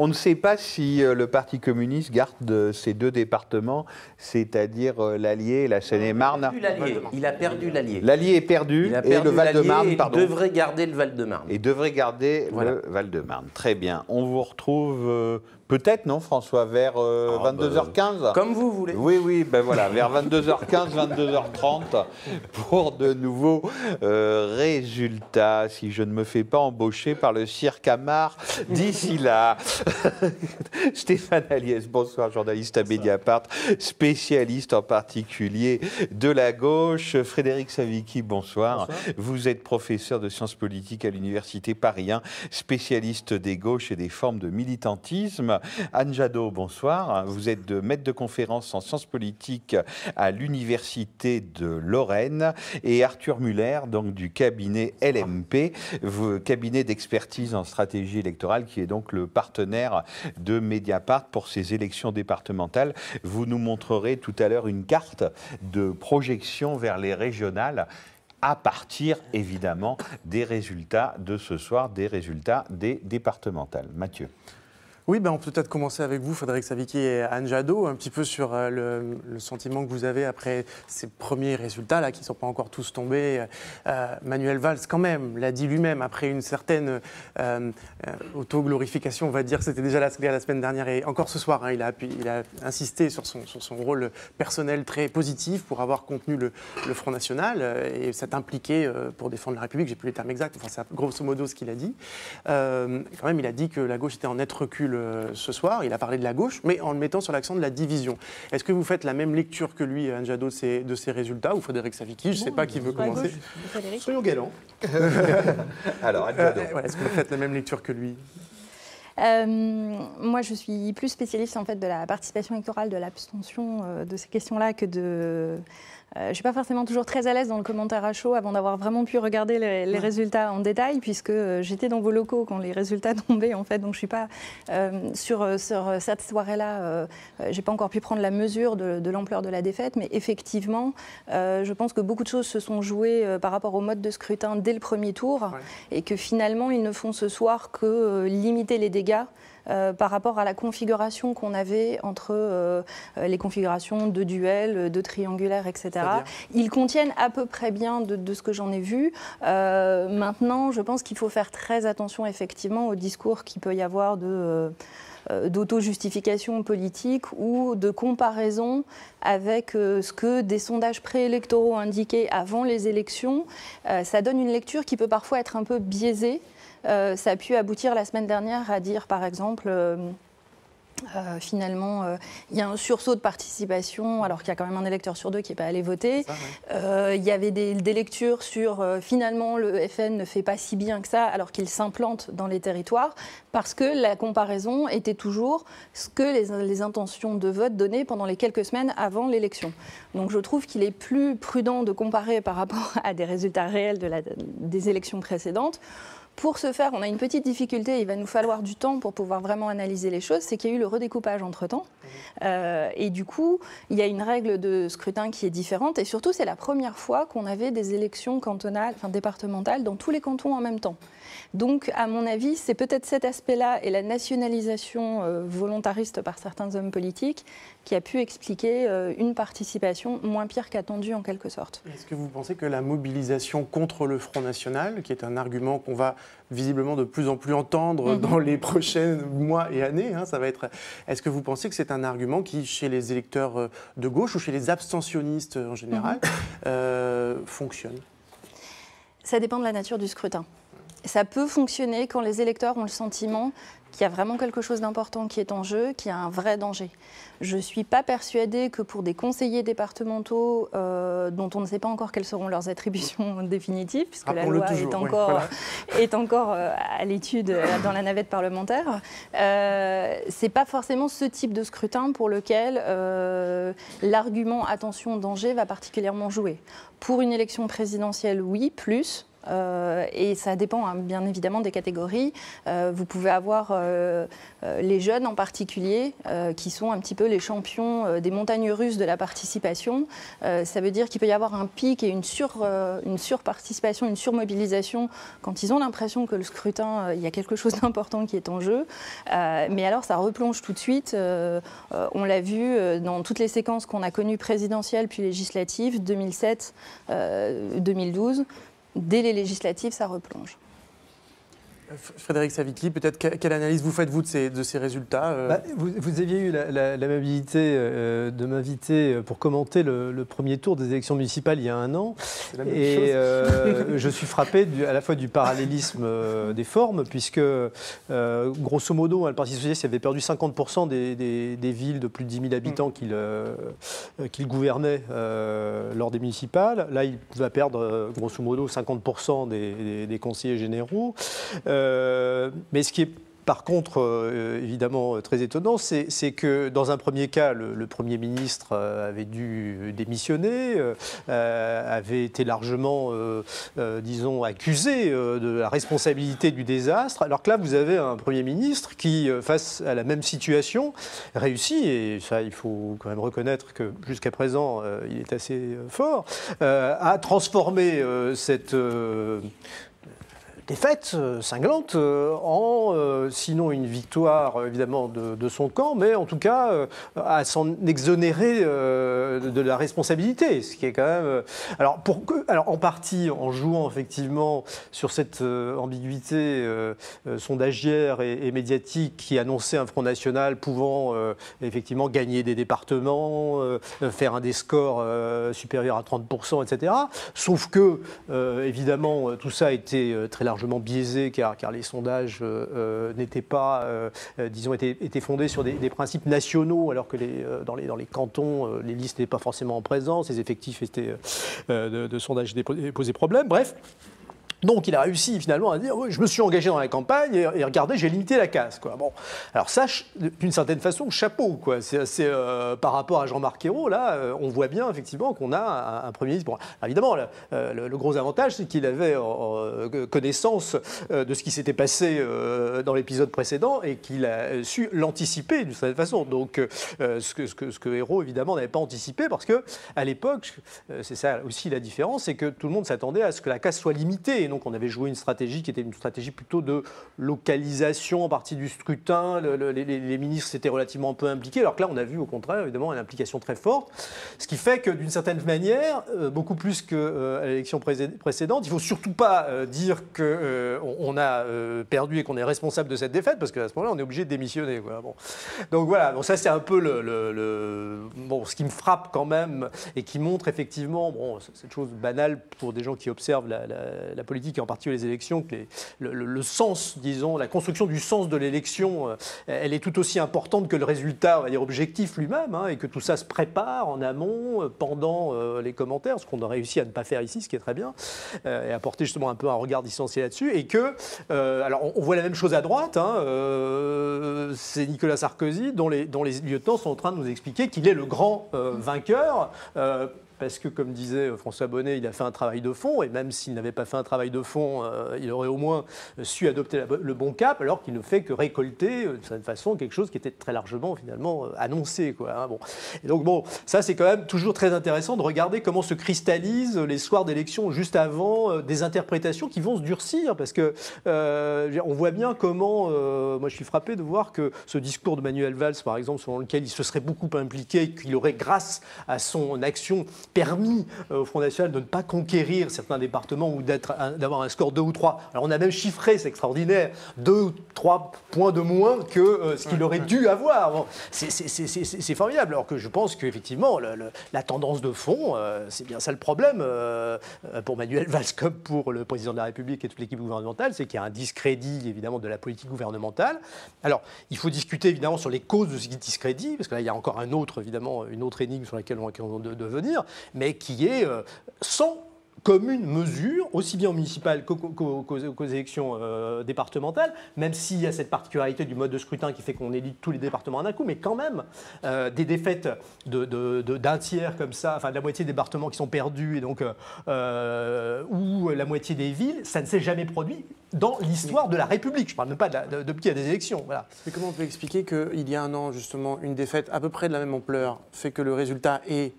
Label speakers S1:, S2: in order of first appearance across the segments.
S1: On ne sait pas si le Parti communiste garde ces deux départements, c'est-à-dire l'Allier et la Seine-et-Marne.
S2: Il a perdu l'Allier.
S1: L'Allier est perdu et le Val-de-Marne, pardon.
S2: Il devrait garder le Val-de-Marne.
S1: Et devrait garder le Val-de-Marne. Très bien. On vous retrouve peut-être, non, François, vers 22h15
S2: Comme vous voulez.
S1: Oui, oui, ben voilà, vers 22h15, 22h30 pour de nouveaux résultats, si je ne me fais pas embaucher par le cirque Amar d'ici là. Stéphane Aliès, bonsoir, journaliste à Mediapart, spécialiste en particulier de la gauche. Frédéric Savicki, bonsoir. Bonsoir. Vous êtes professeur de sciences politiques à l'Université Paris 1, spécialiste des gauches et des formes de militantisme. Anne Jadot, bonsoir. Vous êtes maître de conférence en sciences politiques à l'Université de Lorraine. Et Arthur Muller, donc du cabinet LMP, cabinet d'expertise en stratégie électorale, qui est donc le partenaire de Mediapart pour ces élections départementales. Vous nous montrerez tout à l'heure une carte de projection vers les régionales à partir, évidemment, des résultats de ce soir, des résultats des départementales. Mathieu.
S3: Oui, on peut peut-être commencer avec vous, Frédéric Savicki et Anne Jadot, un petit peu sur le sentiment que vous avez après ces premiers résultats là, qui ne sont pas encore tous tombés. Manuel Valls, quand même, l'a dit lui-même, après une certaine autoglorification, on va dire, c'était déjà la semaine dernière et encore ce soir, il a insisté sur son rôle personnel très positif pour avoir contenu le Front National et s'être impliqué pour défendre la République, j'ai plus les termes exacts, enfin, c'est grosso modo ce qu'il a dit. Quand même, il a dit que la gauche était en net recul ce soir, il a parlé de la gauche, mais en le mettant sur l'accent de la division. Est-ce que vous faites la même lecture que lui, Anne Jadot, de ces résultats, ou Frédéric Savicki? Je ne sais pas qui veut commencer.
S1: Soyons galants. Alors, Anne Jadot.
S3: Est-ce que vous faites la même lecture que lui?
S4: Moi, je suis plus spécialiste en fait, de la participation électorale, de l'abstention, de ces questions-là que de... je ne suis pas forcément toujours très à l'aise dans le commentaire à chaud avant d'avoir vraiment pu regarder les résultats en détail, puisque j'étais dans vos locaux quand les résultats tombaient, en fait, donc je ne suis pas sur cette soirée-là, je n'ai pas encore pu prendre la mesure de l'ampleur de la défaite, mais effectivement, je pense que beaucoup de choses se sont jouées par rapport au mode de scrutin dès le premier tour, et que finalement, ils ne font ce soir que limiter les dégâts par rapport à la configuration qu'on avait entre les configurations de duels, de triangulaires, etc. Ils contiennent à peu près bien de ce que j'en ai vu. Maintenant, je pense qu'il faut faire très attention effectivement au discours qu'il peut y avoir d'auto-justification politique ou de comparaison avec ce que des sondages préélectoraux indiquaient avant les élections. Ça donne une lecture qui peut parfois être un peu biaisée. Ça a pu aboutir la semaine dernière à dire, par exemple, finalement, il y a un sursaut de participation, alors qu'il y a quand même un électeur sur deux qui n'est pas allé voter. Il y avait des lectures sur, finalement, le FN ne fait pas si bien que ça, alors qu'il s'implante dans les territoires, parce que la comparaison était toujours ce que les intentions de vote donnaient pendant les quelques semaines avant l'élection. Donc je trouve qu'il est plus prudent de comparer par rapport à des résultats réels des élections précédentes. Pour ce faire, on a une petite difficulté, il va nous falloir du temps pour pouvoir vraiment analyser les choses, c'est qu'il y a eu le redécoupage entre-temps. Et du coup, il y a une règle de scrutin qui est différente. Et surtout, c'est la première fois qu'on avait des élections cantonales, enfin départementales, dans tous les cantons en même temps. Donc, à mon avis, c'est peut-être cet aspect-là et la nationalisation volontariste par certains hommes politiques qui a pu expliquer une participation moins pire qu'attendue en quelque sorte.
S3: Est-ce que vous pensez que la mobilisation contre le Front National, qui est un argument qu'on va visiblement de plus en plus entendre dans les prochains mois et années, ça va être... Est-ce que vous pensez que c'est un argument qui, chez les électeurs de gauche ou chez les abstentionnistes en général, fonctionne?
S4: Ça dépend de la nature du scrutin. Ça peut fonctionner quand les électeurs ont le sentiment qu'il y a vraiment quelque chose d'important qui est en jeu, qu'il y a un vrai danger. Je ne suis pas persuadée que pour des conseillers départementaux dont on ne sait pas encore quelles seront leurs attributions définitives, puisque la loi est encore à l'étude dans la navette parlementaire, ce n'est pas forcément ce type de scrutin pour lequel l'argument attention danger va particulièrement jouer. Pour une élection présidentielle, oui, plus. et ça dépend bien évidemment des catégories. Vous pouvez avoir les jeunes en particulier, qui sont un petit peu les champions des montagnes russes de la participation. Ça veut dire qu'il peut y avoir un pic et une surparticipation, une surmobilisation quand ils ont l'impression que le scrutin, il y a quelque chose d'important qui est en jeu. Mais alors ça replonge tout de suite. On l'a vu dans toutes les séquences qu'on a connues présidentielles puis législatives, 2007, 2012. Dès les législatives, ça replonge.
S3: Frédéric Savitli, peut-être quelle analyse vous faites, vous, de ces résultats
S5: Vous aviez eu l'amabilité de m'inviter pour commenter le premier tour des élections municipales il y a un an.
S3: C'est la même chose.
S5: Je suis frappé à la fois du parallélisme des formes, puisque, grosso modo, le Parti socialiste avait perdu 50% des villes de plus de 10 000 habitants qu'il gouvernait lors des municipales. Là, il va perdre, grosso modo, 50% des conseillers généraux. Mais ce qui est par contre évidemment très étonnant, c'est que dans un premier cas, le Premier ministre avait dû démissionner, avait été largement, disons, accusé de la responsabilité du désastre, alors que là, vous avez un Premier ministre qui, face à la même situation, réussit, et ça, il faut quand même reconnaître que jusqu'à présent, il est assez fort, à transformer cette défaite cinglante en, sinon une victoire évidemment de son camp, mais en tout cas à s'en exonérer de la responsabilité, ce qui est quand même... Alors en partie en jouant effectivement sur cette ambiguïté sondagière et médiatique qui annonçait un Front National pouvant effectivement gagner des départements, faire un des scores supérieurs à 30%, etc. Sauf que, évidemment, tout ça a été très largement biaisé car les sondages n'étaient pas, disons, étaient fondés sur des principes nationaux, alors que dans les cantons, les listes n'étaient pas forcément en présence, les effectifs étaient de sondages posaient problème. Bref. Donc il a réussi finalement à dire oui, je me suis engagé dans la campagne et regardez, j'ai limité la casse, quoi. Bon, alors ça, d'une certaine façon, chapeau, quoi. C'est par rapport à Jean-Marc Ayrault, là, on voit bien effectivement qu'on a un Premier ministre. Bon, évidemment, le gros avantage, c'est qu'il avait connaissance de ce qui s'était passé dans l'épisode précédent et qu'il a su l'anticiper d'une certaine façon. Donc ce que Ayrault évidemment n'avait pas anticipé, parce que à l'époque, c'est ça aussi la différence, c'est que tout le monde s'attendait à ce que la casse soit limitée. Et donc on avait joué une stratégie qui était une stratégie plutôt de localisation en partie du scrutin. Les ministres s'étaient relativement peu impliqués, alors que là on a vu au contraire évidemment une implication très forte. Ce qui fait que d'une certaine manière, beaucoup plus qu'à l'élection précédente, il ne faut surtout pas dire qu'on a perdu et qu'on est responsable de cette défaite, parce qu'à ce moment-là on est obligé de démissionner, quoi. Bon. Donc voilà, bon, ça c'est un peu bon, ce qui me frappe quand même et qui montre effectivement, bon, cette chose banale pour des gens qui observent la politique et en particulier les élections, que le sens, disons, la construction du sens de l'élection, elle est tout aussi importante que le résultat, on va dire, objectif lui-même, hein, et que tout ça se prépare en amont, pendant les commentaires, ce qu'on a réussi à ne pas faire ici, ce qui est très bien, et apporter justement un peu un regard distancié là-dessus, et que, alors on voit la même chose à droite, hein, c'est Nicolas Sarkozy, dont les lieutenants sont en train de nous expliquer qu'il est le grand vainqueur, parce que, comme disait François Bonnet, il a fait un travail de fond, et même s'il n'avait pas fait un travail de fond, il aurait au moins su adopter le bon cap, alors qu'il ne fait que récolter, de cette façon, quelque chose qui était très largement, finalement, annoncé, quoi, hein, bon. Et donc, bon, ça, c'est quand même toujours très intéressant de regarder comment se cristallisent les soirs d'élection juste avant des interprétations qui vont se durcir, parce que on voit bien comment, moi je suis frappé de voir que ce discours de Manuel Valls, par exemple, selon lequel il se serait beaucoup impliqué, qu'il aurait, grâce à son action, permis au Front National de ne pas conquérir certains départements ou d'avoir un score 2 ou 3. Alors on a même chiffré, c'est extraordinaire, 2 ou 3 points de moins que ce qu'il aurait dû avoir. Bon, c'est formidable, alors que je pense qu'effectivement, la tendance de fond, c'est bien ça le problème pour Manuel Valls comme pour le président de la République et toute l'équipe gouvernementale, c'est qu'il y a un discrédit évidemment de la politique gouvernementale. Alors il faut discuter évidemment sur les causes de ce discrédit, parce que là il y a encore une autre énigme sur laquelle on va devenir, mais qui est sans comme une mesure, aussi bien aux municipales qu'aux élections départementales, même s'il y a cette particularité du mode de scrutin qui fait qu'on élit tous les départements d'un coup, mais quand même, des défaites d'un tiers comme ça, enfin de la moitié des départements qui sont perdus, et donc, ou la moitié des villes, ça ne s'est jamais produit dans l'histoire de la République. Je ne parle même pas depuis qu'il y a des élections. Voilà.
S3: Mais comment on peut expliquer qu'il y a un an, justement, une défaite à peu près de la même ampleur fait que le résultat est,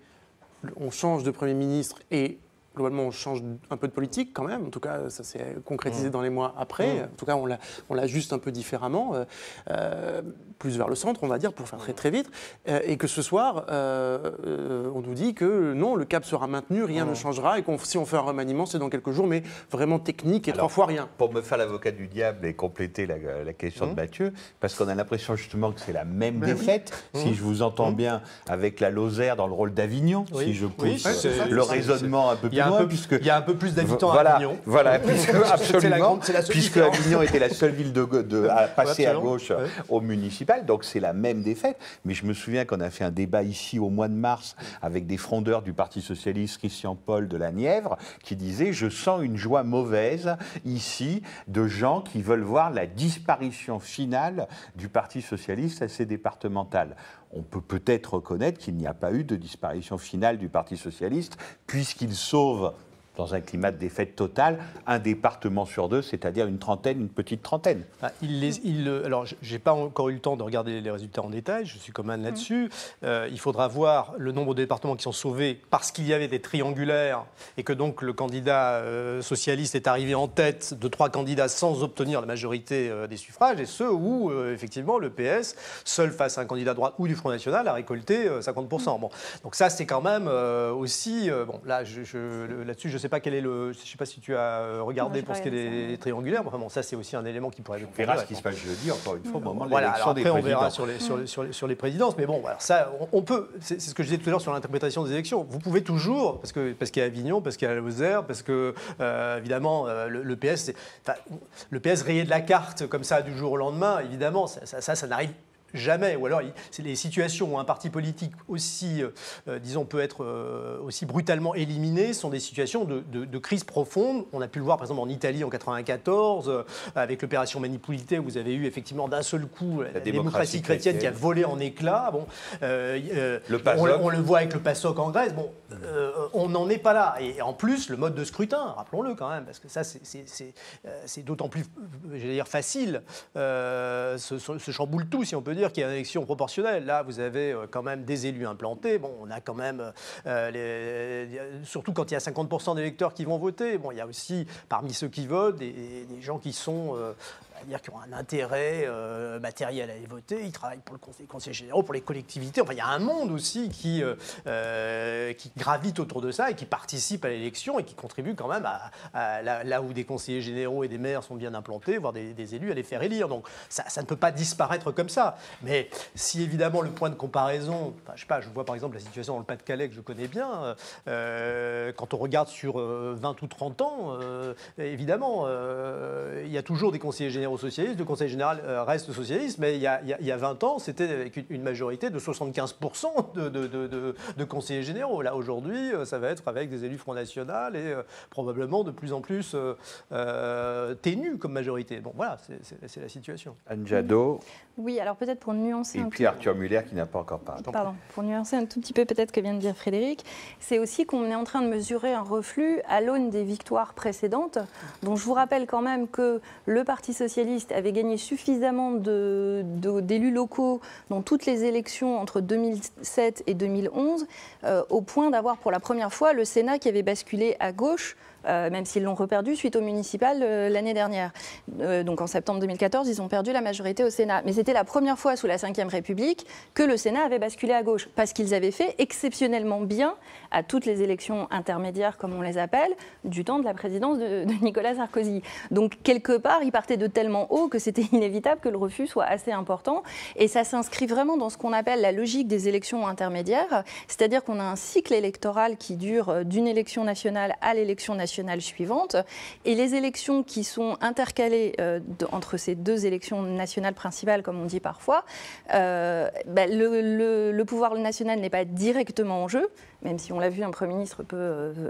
S3: on change de Premier ministre et globalement, on change un peu de politique quand même. En tout cas, ça s'est concrétisé dans les mois après. En tout cas, on l'ajuste un peu différemment, plus vers le centre, on va dire, pour faire très très vite. Et que ce soir, on nous dit que non, le cap sera maintenu, rien ne changera, et si on fait un remaniement, c'est dans quelques jours, mais vraiment technique et 3 fois rien.
S1: Pour me faire l'avocat du diable et compléter la question de Mathieu, parce qu'on a l'impression justement que c'est la même défaite, si je vous entends bien, avec la Lozère dans le rôle d'Avignon, si je pousse le raisonnement un peu plus loin, puisque
S5: il y a un peu plus d'habitants à Avignon.
S1: Voilà, absolument, puisque
S5: différence.
S1: Avignon était la seule ville à passer à gauche au municipal, donc c'est la même défaite. Mais je me souviens qu'on a fait un débat ici au mois de mars avec des frondeurs du Parti socialiste, Christian Paul de la Nièvre, qui disait « Je sens une joie mauvaise ici de gens qui veulent voir la disparition finale du Parti socialiste à ces départementales ». On peut peut-être reconnaître qu'il n'y a pas eu de disparition finale du Parti socialiste, puisqu'il sauve, dans un climat de défaite totale, un département sur 2, c'est-à-dire une petite trentaine.
S5: Alors, je n'ai pas encore eu le temps de regarder les résultats en détail, je suis comme Anne là-dessus. Il faudra voir le nombre de départements qui sont sauvés parce qu'il y avait des triangulaires et que donc le candidat socialiste est arrivé en tête de 3 candidats sans obtenir la majorité des suffrages, et ceux où, effectivement, le PS, seul face à un candidat de droite ou du Front National, a récolté 50%. Bon. Donc ça, c'est quand même aussi... bon, là, là-dessus, je ne sais pas quel est je sais pas si tu as regardé pour ce qui est des triangulaires. Enfin, bon, ça c'est aussi un élément qui pourrait.
S1: On verra ce qui se passe jeudi, encore une fois, au moment de
S5: voilà,
S1: l'élection des
S5: après,
S1: présidents.
S5: on verra sur les présidences. Mais bon, alors ça, on peut. C'est ce que je disais tout à l'heure sur l'interprétation des élections. Vous pouvez toujours, parce qu'il y a Avignon, parce qu'il y a la Lozère, parce que évidemment le PS, le PS rayé de la carte comme ça du jour au lendemain. Évidemment, ça n'arrive jamais, ou alors c'est les situations où un parti politique aussi, disons, peut être aussi brutalement éliminé, sont des situations de crise profonde. On a pu le voir par exemple en Italie en 1994, avec l'opération Manipulité, où vous avez eu effectivement d'un seul coup la démocratie chrétienne qui a volé en éclats. Bon, on le voit avec le PASOK en Grèce. Bon, on n'en est pas là. Et en plus, le mode de scrutin, rappelons-le quand même, parce que ça c'est d'autant plus, j'allais dire, facile, ce chamboule tout, si on peut dire, qu'il y a une élection proportionnelle. Là, vous avez quand même des élus implantés. Bon, on a quand même, surtout quand il y a 50% d'électeurs qui vont voter, bon, il y a aussi, parmi ceux qui votent, des gens qui sont... c'est-à-dire qui ont un intérêt matériel à aller voter, ils travaillent pour le conseil général, pour les collectivités. Enfin, il y a un monde aussi qui gravite autour de ça et qui participe à l'élection et qui contribue quand même là où des conseillers généraux et des maires sont bien implantés, voire des élus, à les faire élire. Donc ça ne peut pas disparaître comme ça. Mais si évidemment le point de comparaison, enfin, je sais pas, je vois par exemple la situation dans le Pas-de-Calais que je connais bien, quand on regarde sur 20 ou 30 ans, évidemment, il y a toujours des conseillers généraux socialiste, le Conseil général reste socialiste, mais il y a 20 ans, c'était avec une majorité de 75% de conseillers généraux. Là, aujourd'hui, ça va être avec des élus Front National et probablement de plus en plus ténus comme majorité. Bon, voilà, c'est la situation.
S1: Anne Jadot.
S4: Oui, alors peut-être pour nuancer
S1: et puis Arthur Muller qui n'a pas encore parlé.
S4: Pardon, pour nuancer un tout petit peu peut-être que vient de dire Frédéric, c'est aussi qu'on est en train de mesurer un reflux à l'aune des victoires précédentes, dont je vous rappelle quand même que le Parti socialiste avait gagné suffisamment d'élus locaux dans toutes les élections entre 2007 et 2011, au point d'avoir pour la première fois le Sénat qui avait basculé à gauche, même s'ils l'ont reperdu suite au municipal l'année dernière. Donc en septembre 2014, ils ont perdu la majorité au Sénat. Mais c'était la première fois sous la Ve République que le Sénat avait basculé à gauche, parce qu'ils avaient fait exceptionnellement bien à toutes les élections intermédiaires, comme on les appelle, du temps de la présidence de Nicolas Sarkozy. Donc quelque part, ils partaient de tellement haut que c'était inévitable que le refus soit assez important. Et ça s'inscrit vraiment dans ce qu'on appelle la logique des élections intermédiaires, c'est-à-dire qu'on a un cycle électoral qui dure d'une élection nationale à l'élection nationale, nationales suivantes. Et les élections qui sont intercalées entre ces deux élections nationales principales, comme on dit parfois, le pouvoir national n'est pas directement en jeu, même si on l'a vu, un Premier ministre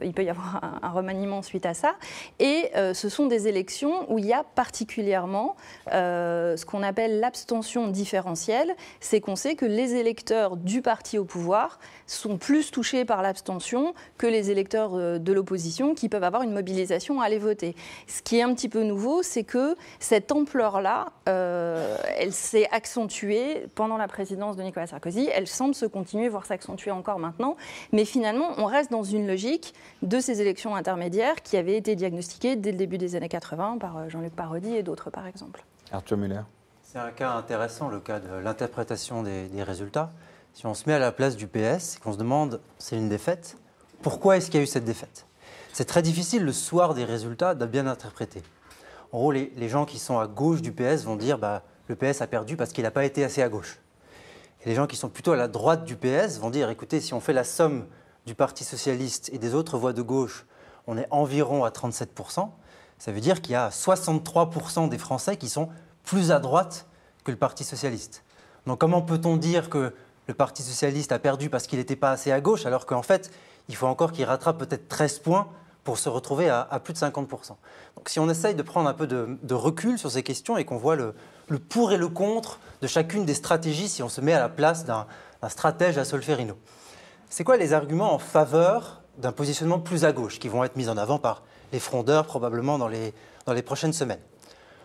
S4: il peut y avoir un remaniement suite à ça. Et ce sont des élections où il y a particulièrement ce qu'on appelle l'abstention différentielle. C'est qu'on sait que les électeurs du parti au pouvoir sont plus touchés par l'abstention que les électeurs de l'opposition qui peuvent avoir une mobilisation à aller voter. Ce qui est un petit peu nouveau, c'est que cette ampleur-là, elle s'est accentuée pendant la présidence de Nicolas Sarkozy. Elle semble se continuer, voire s'accentuer encore maintenant. Mais finalement, on reste dans une logique de ces élections intermédiaires qui avaient été diagnostiquées dès le début des années 80 par Jean-Luc Parodi et d'autres, par exemple.
S1: Arthur Müller.
S6: C'est un cas intéressant, le cas de l'interprétation des résultats. Si on se met à la place du PS et qu'on se demande, c'est une défaite, pourquoi est-ce qu'il y a eu cette défaite? C'est très difficile le soir des résultats de bien interpréter. En gros, les gens qui sont à gauche du PS vont dire le PS a perdu parce qu'il n'a pas été assez à gauche. Et les gens qui sont plutôt à la droite du PS vont dire, écoutez, si on fait la somme du Parti socialiste et des autres voix de gauche, on est environ à 37%. Ça veut dire qu'il y a 63% des Français qui sont plus à droite que le Parti socialiste. Donc comment peut-on dire que le Parti socialiste a perdu parce qu'il n'était pas assez à gauche, alors qu'en fait, il faut encore qu'il rattrape peut-être 13 points pour se retrouver à plus de 50%. Donc si on essaye de prendre un peu de recul sur ces questions et qu'on voit le pour et le contre de chacune des stratégies, si on se met à la place d'un stratège à Solferino. C'est quoi les arguments en faveur d'un positionnement plus à gauche qui vont être mis en avant par les frondeurs probablement dans les prochaines semaines?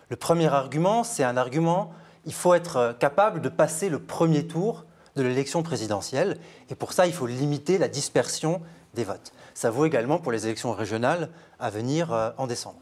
S6: Le premier argument, c'est un argument, il faut être capable de passer le premier tour de l'élection présidentielle et pour ça, il faut limiter la dispersion des votes. Ça vaut également pour les élections régionales à venir en décembre.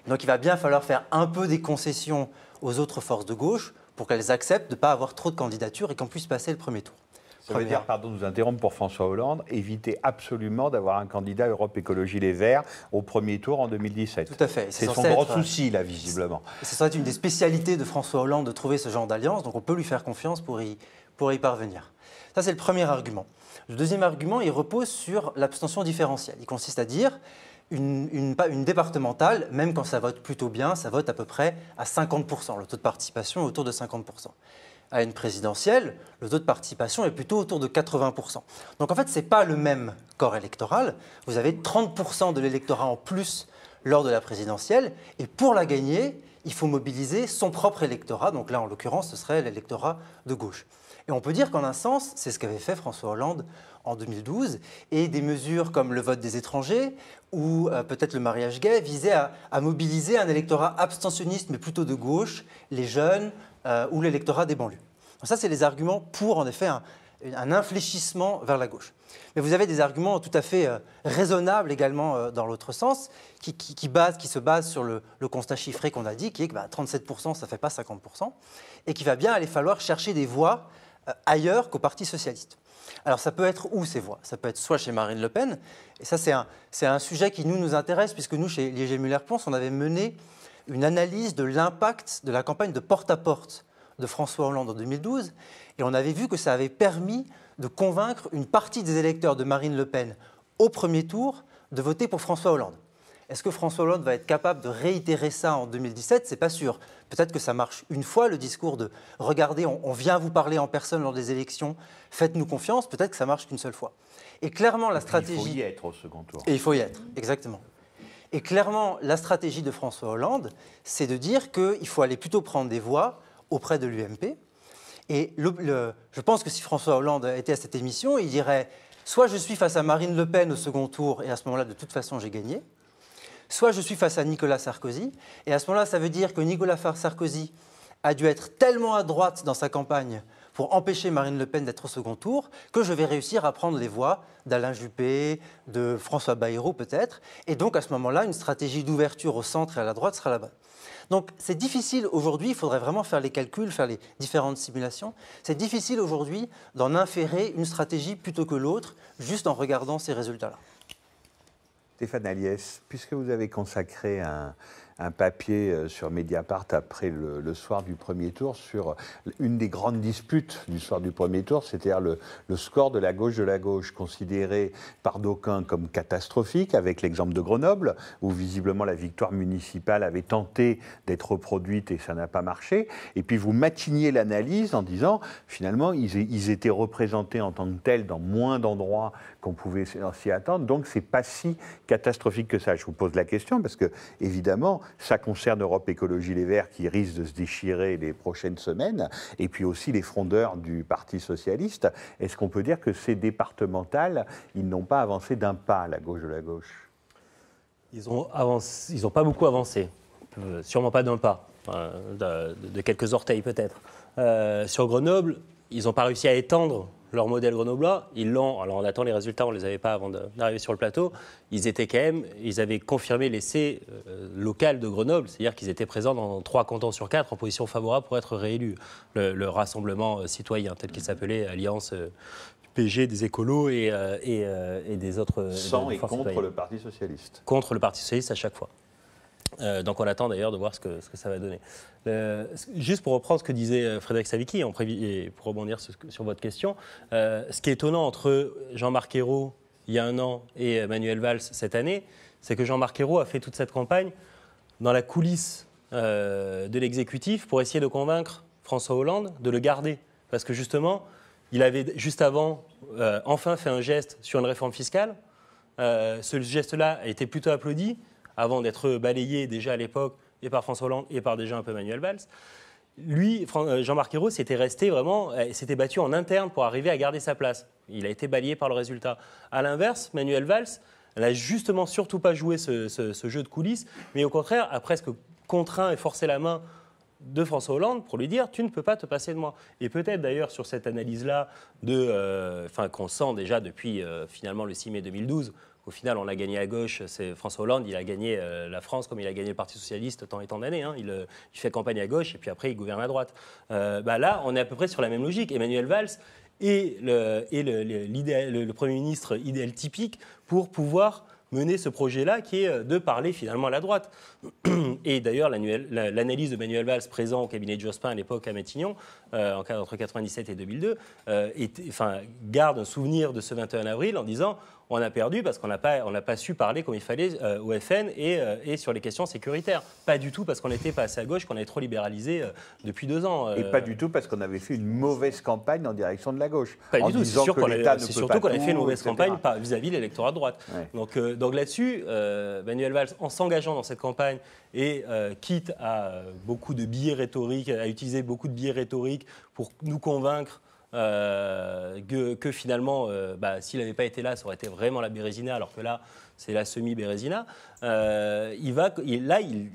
S6: Donc il va bien falloir faire un peu des concessions aux autres forces de gauche pour qu'elles acceptent de ne pas avoir trop de candidatures et qu'on puisse passer le premier tour.
S1: Ça veut dire, pardon de vous interrompre pour François Hollande, éviter absolument d'avoir un candidat Europe Écologie Les Verts au premier tour en 2017.
S6: Tout à fait.
S1: C'est son gros souci, là, visiblement.
S6: Ce serait une des spécialités de François Hollande de trouver ce genre d'alliance, donc on peut lui faire confiance pour y parvenir. Ça, c'est le premier argument. Le deuxième argument, il repose sur l'abstention différentielle. Il consiste à dire une départementale, même quand ça vote plutôt bien, ça vote à peu près à 50%. Le taux de participation est autour de 50%. À une présidentielle, le taux de participation est plutôt autour de 80%. Donc en fait, ce n'est pas le même corps électoral. Vous avez 30% de l'électorat en plus lors de la présidentielle. Et pour la gagner, il faut mobiliser son propre électorat. Donc là, en l'occurrence, ce serait l'électorat de gauche. Et on peut dire qu'en un sens, c'est ce qu'avait fait François Hollande en 2012. Et des mesures comme le vote des étrangers ou peut-être le mariage gay visaient à mobiliser un électorat abstentionniste, mais plutôt de gauche, les jeunes ou l'électorat des banlieues. Donc ça, c'est les arguments pour, en effet, un infléchissement vers la gauche. Mais vous avez des arguments tout à fait raisonnables également dans l'autre sens, qui se basent sur le constat chiffré qu'on a dit, qui est que 37%, ça ne fait pas 50%, et qu'il va bien aller falloir chercher des voix ailleurs qu'au Parti socialiste. Alors ça peut être où ces voix? Ça peut être soit chez Marine Le Pen, et ça c'est un sujet qui nous intéresse, puisque nous, chez Liège Müller-Ponce, on avait mené une analyse de l'impact de la campagne de porte-à-porte de François Hollande en 2012, et on avait vu que ça avait permis de convaincre une partie des électeurs de Marine Le Pen au premier tour de voter pour François Hollande. Est-ce que François Hollande va être capable de réitérer ça en 2017? C'est pas sûr. Peut-être que ça marche une fois, le discours de « Regardez, on vient vous parler en personne lors des élections, faites-nous confiance », peut-être que ça marche qu'une seule fois. Et clairement, la stratégie...
S1: Il faut y être au second tour.
S6: Et il faut y être, exactement. Et clairement, la stratégie de François Hollande, c'est de dire qu'il faut aller plutôt prendre des voix auprès de l'UMP. Et je pense que si François Hollande était à cette émission, il dirait « Soit je suis face à Marine Le Pen au second tour, et à ce moment-là, de toute façon, j'ai gagné. » Soit je suis face à Nicolas Sarkozy, et à ce moment-là, ça veut dire que Nicolas Sarkozy a dû être tellement à droite dans sa campagne pour empêcher Marine Le Pen d'être au second tour, que je vais réussir à prendre les voix d'Alain Juppé, de François Bayrou peut-être, et donc à ce moment-là, une stratégie d'ouverture au centre et à la droite sera la bonne. Donc c'est difficile aujourd'hui, il faudrait vraiment faire les calculs, faire les différentes simulations, c'est difficile aujourd'hui d'en inférer une stratégie plutôt que l'autre, juste en regardant ces résultats-là.
S1: Stéphane Aliès, puisque vous avez consacré un papier sur Mediapart après le soir du premier tour sur une des grandes disputes du soir du premier tour, c'est-à-dire le score de la gauche, considéré par d'aucuns comme catastrophique, avec l'exemple de Grenoble, où visiblement la victoire municipale avait tenté d'être reproduite et ça n'a pas marché. Et puis vous matiniez l'analyse en disant, finalement, ils étaient représentés en tant que tels dans moins d'endroits qu'on pouvait s'y attendre, donc c'est pas si catastrophique que ça. Je vous pose la question parce que, évidemment, ça concerne Europe Écologie Les Verts qui risque de se déchirer les prochaines semaines, et puis aussi les frondeurs du Parti Socialiste. Est-ce qu'on peut dire que ces départementales, ils n'ont pas avancé d'un pas, la gauche de la gauche?
S7: Ils n'ont pas beaucoup avancé, sûrement pas d'un pas, de quelques orteils peut-être. Sur Grenoble, ils n'ont pas réussi à étendre leur modèle grenoblois. Ils l'ont, alors on attend les résultats, on ne les avait pas avant d'arriver sur le plateau. Ils avaient confirmé l'essai local de Grenoble, c'est-à-dire qu'ils étaient présents dans 3 cantons sur 4 en position favorable pour être réélus. Le rassemblement citoyen, tel qu'il s'appelait, Alliance PG des écolos et des autres.
S1: Sans et contre le Parti Socialiste.
S7: Contre le Parti Socialiste à chaque fois. Donc on attend d'ailleurs de voir ce que ça va donner. Juste pour reprendre ce que disait Frédéric Savicki, et pour rebondir sur votre question, ce qui est étonnant entre Jean-Marc Ayrault il y a 1 an et Manuel Valls cette année, c'est que Jean-Marc Ayrault a fait toute cette campagne dans la coulisse de l'exécutif pour essayer de convaincre François Hollande de le garder. Parce que justement, il avait juste avant enfin fait un geste sur une réforme fiscale. Ce geste-là a été plutôt applaudi, avant d'être balayé déjà à l'époque et par François Hollande et par déjà un peu Manuel Valls. Lui, Jean-Marc Ayrault, s'était battu en interne pour arriver à garder sa place. Il a été balayé par le résultat. À l'inverse, Manuel Valls n'a justement surtout pas joué ce jeu de coulisses, mais au contraire a presque contraint et forcé la main de François Hollande pour lui dire « tu ne peux pas te passer de moi ». Et peut-être d'ailleurs sur cette analyse-là qu'on sent déjà depuis finalement le 6 mai 2012, au final, on a gagné à gauche, c'est François Hollande, il a gagné la France comme il a gagné le Parti Socialiste tant et tant d'années. Il fait campagne à gauche et puis après il gouverne à droite. Là, on est à peu près sur la même logique. Emmanuel Valls est le Premier ministre idéal typique pour pouvoir mener ce projet-là qui est de parler finalement à la droite. Et d'ailleurs, l'analyse de Manuel Valls présent au cabinet de Jospin à l'époque à Matignon, entre 1997 et 2002, garde un souvenir de ce 21 avril en disant on a perdu parce qu'on n'a pas su parler comme il fallait au FN et sur les questions sécuritaires. Pas du tout parce qu'on n'était pas assez à gauche, qu'on avait trop libéralisé depuis 2 ans.
S1: Et pas du tout parce qu'on avait fait une mauvaise campagne en direction de la gauche.
S7: Pas du tout, c'est sûr c'est surtout qu'on avait fait une mauvaise
S1: etc.
S7: campagne vis-à-vis de l'électorat de droite. Ouais. Donc là-dessus, Manuel Valls, en s'engageant dans cette campagne et quitte à beaucoup de billets rhétoriques, à utiliser beaucoup de billets rhétoriques pour nous convaincre que finalement, s'il n'avait pas été là, ça aurait été vraiment la Bérésina, alors que là, c'est la semi-Bérésina. Il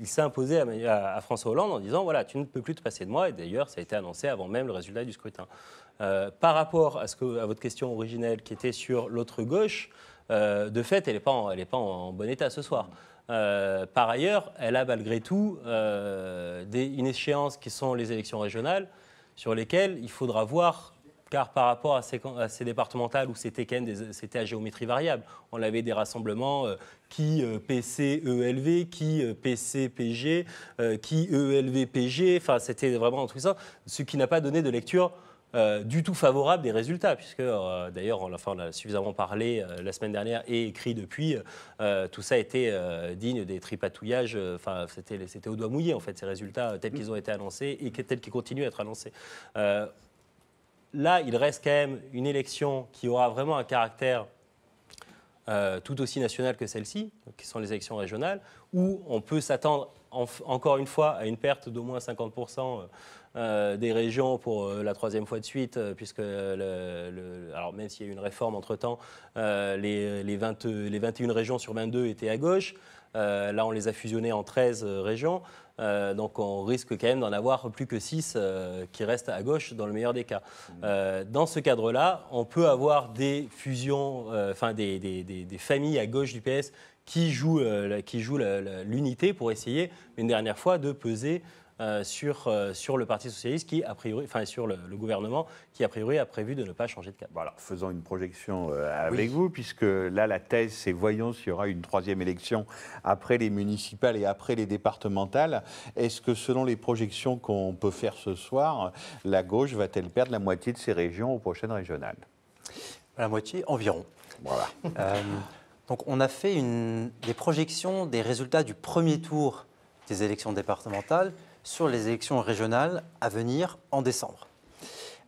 S7: s'est imposé à François Hollande en disant voilà, tu ne peux plus te passer de moi. Et d'ailleurs, ça a été annoncé avant même le résultat du scrutin. Par rapport à votre question originelle qui était sur l'autre gauche, de fait, elle n'est pas en bon état ce soir. Par ailleurs, elle a malgré tout une échéance qui sont les élections régionales sur lesquelles il faudra voir. Car par rapport à ces départementales où c'était à géométrie variable, on avait des rassemblements qui PC-ELV, qui PC-PG, qui ELV-PG, enfin c'était vraiment tout ça, ce qui n'a pas donné de lecture du tout favorable des résultats, puisque d'ailleurs on a suffisamment parlé la semaine dernière et écrit depuis, tout ça était digne des tripatouillages, c'était au doigt mouillé en fait ces résultats tels qu'ils ont été annoncés et tels qu'ils continuent à être annoncés. Là, il reste quand même une élection qui aura vraiment un caractère tout aussi national que celle-ci, qui sont les élections régionales, où on peut s'attendre encore une fois à une perte d'au moins 50% des régions pour la 3e fois de suite, puisque alors même s'il y a eu une réforme entre-temps, les 21 régions sur 22 étaient à gauche. Là, on les a fusionnées en 13 régions. Donc on risque quand même d'en avoir plus que 6 qui restent à gauche dans le meilleur des cas. Dans ce cadre-là, on peut avoir des fusions, des familles à gauche du PS qui jouent l'unité pour essayer une dernière fois de peser sur le Parti socialiste qui, a priori, enfin sur le gouvernement qui, a priori, a prévu de ne pas changer de cap.
S1: Voilà, faisons une projection avec vous, puisque là, la thèse, c'est voyons s'il y aura une troisième élection après les municipales et après les départementales. Est-ce que, selon les projections qu'on peut faire ce soir, la gauche va-t-elle perdre la moitié de ses régions aux prochaines régionales?
S6: La moitié environ.
S1: Voilà.
S6: Donc on a fait des projections des résultats du premier tour des élections départementales sur les élections régionales à venir en décembre.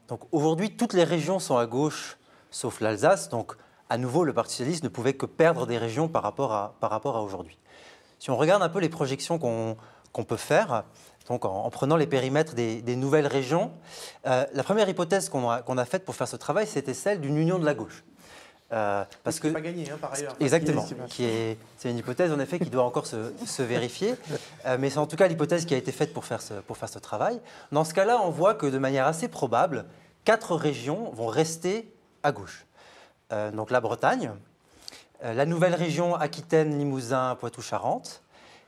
S6: Donc aujourd'hui, toutes les régions sont à gauche, sauf l'Alsace. Donc à nouveau, le Parti socialiste ne pouvait que perdre des régions par rapport à aujourd'hui. Si on regarde un peu les projections qu'on peut faire, donc en prenant les périmètres des nouvelles régions, la première hypothèse qu'on a faite pour faire ce travail, c'était celle d'une union de la gauche.
S3: Parce que pas gagné par ailleurs.
S6: Exactement. C'est une hypothèse en effet qui doit encore se vérifier, mais c'est en tout cas l'hypothèse qui a été faite pour faire ce travail. Dans ce cas-là, on voit que de manière assez probable, 4 régions vont rester à gauche. Donc la Bretagne, la nouvelle région Aquitaine, Limousin, Poitou-Charentes,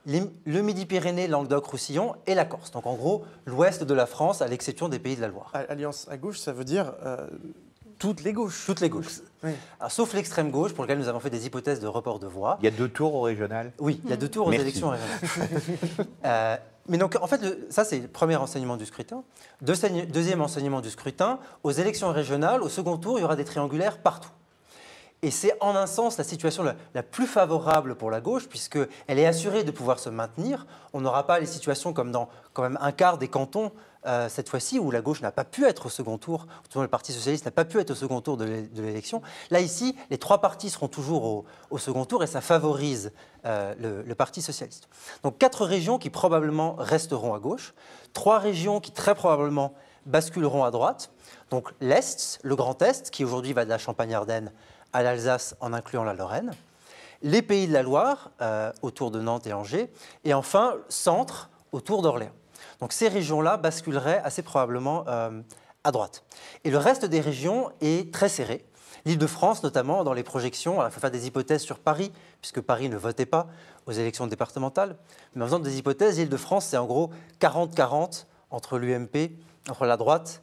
S6: le Midi-Pyrénées, Languedoc-Roussillon et la Corse. Donc en gros, l'ouest de la France, à l'exception des Pays de la Loire.
S3: Alliance à gauche, ça veut dire toutes les gauches.
S6: Toutes les gauches.
S3: Oui.
S6: Alors, sauf l'extrême gauche, pour lequel nous avons fait des hypothèses de report de voix.
S1: Il y a 2 tours au régional?
S6: Oui, il y a 2 tours aux élections régionales. Mais donc, en fait, ça, c'est le premier enseignement du scrutin. Deuxième enseignement du scrutin, aux élections régionales, au second tour, il y aura des triangulaires partout. Et c'est en un sens la situation la plus favorable pour la gauche, puisqu'elle est assurée de pouvoir se maintenir. On n'aura pas les situations comme dans quand même un quart des cantons, cette fois-ci, où la gauche n'a pas pu être au second tour, où le Parti socialiste n'a pas pu être au second tour de l'élection. Là, ici, les 3 partis seront toujours au second tour et ça favorise le Parti socialiste. Donc 4 régions qui probablement resteront à gauche, 3 régions qui très probablement basculeront à droite. Donc l'Est, le Grand Est, qui aujourd'hui va de la Champagne-Ardenne à l'Alsace en incluant la Lorraine, les Pays de la Loire autour de Nantes et Angers, et enfin Centre autour d'Orléans. Donc ces régions-là basculeraient assez probablement à droite. Et le reste des régions est très serré. L'Île-de-France notamment, dans les projections, alors il faut faire des hypothèses sur Paris, puisque Paris ne votait pas aux élections départementales, mais en faisant des hypothèses, l'Île-de-France c'est en gros 40-40 entre l'UMP, entre la droite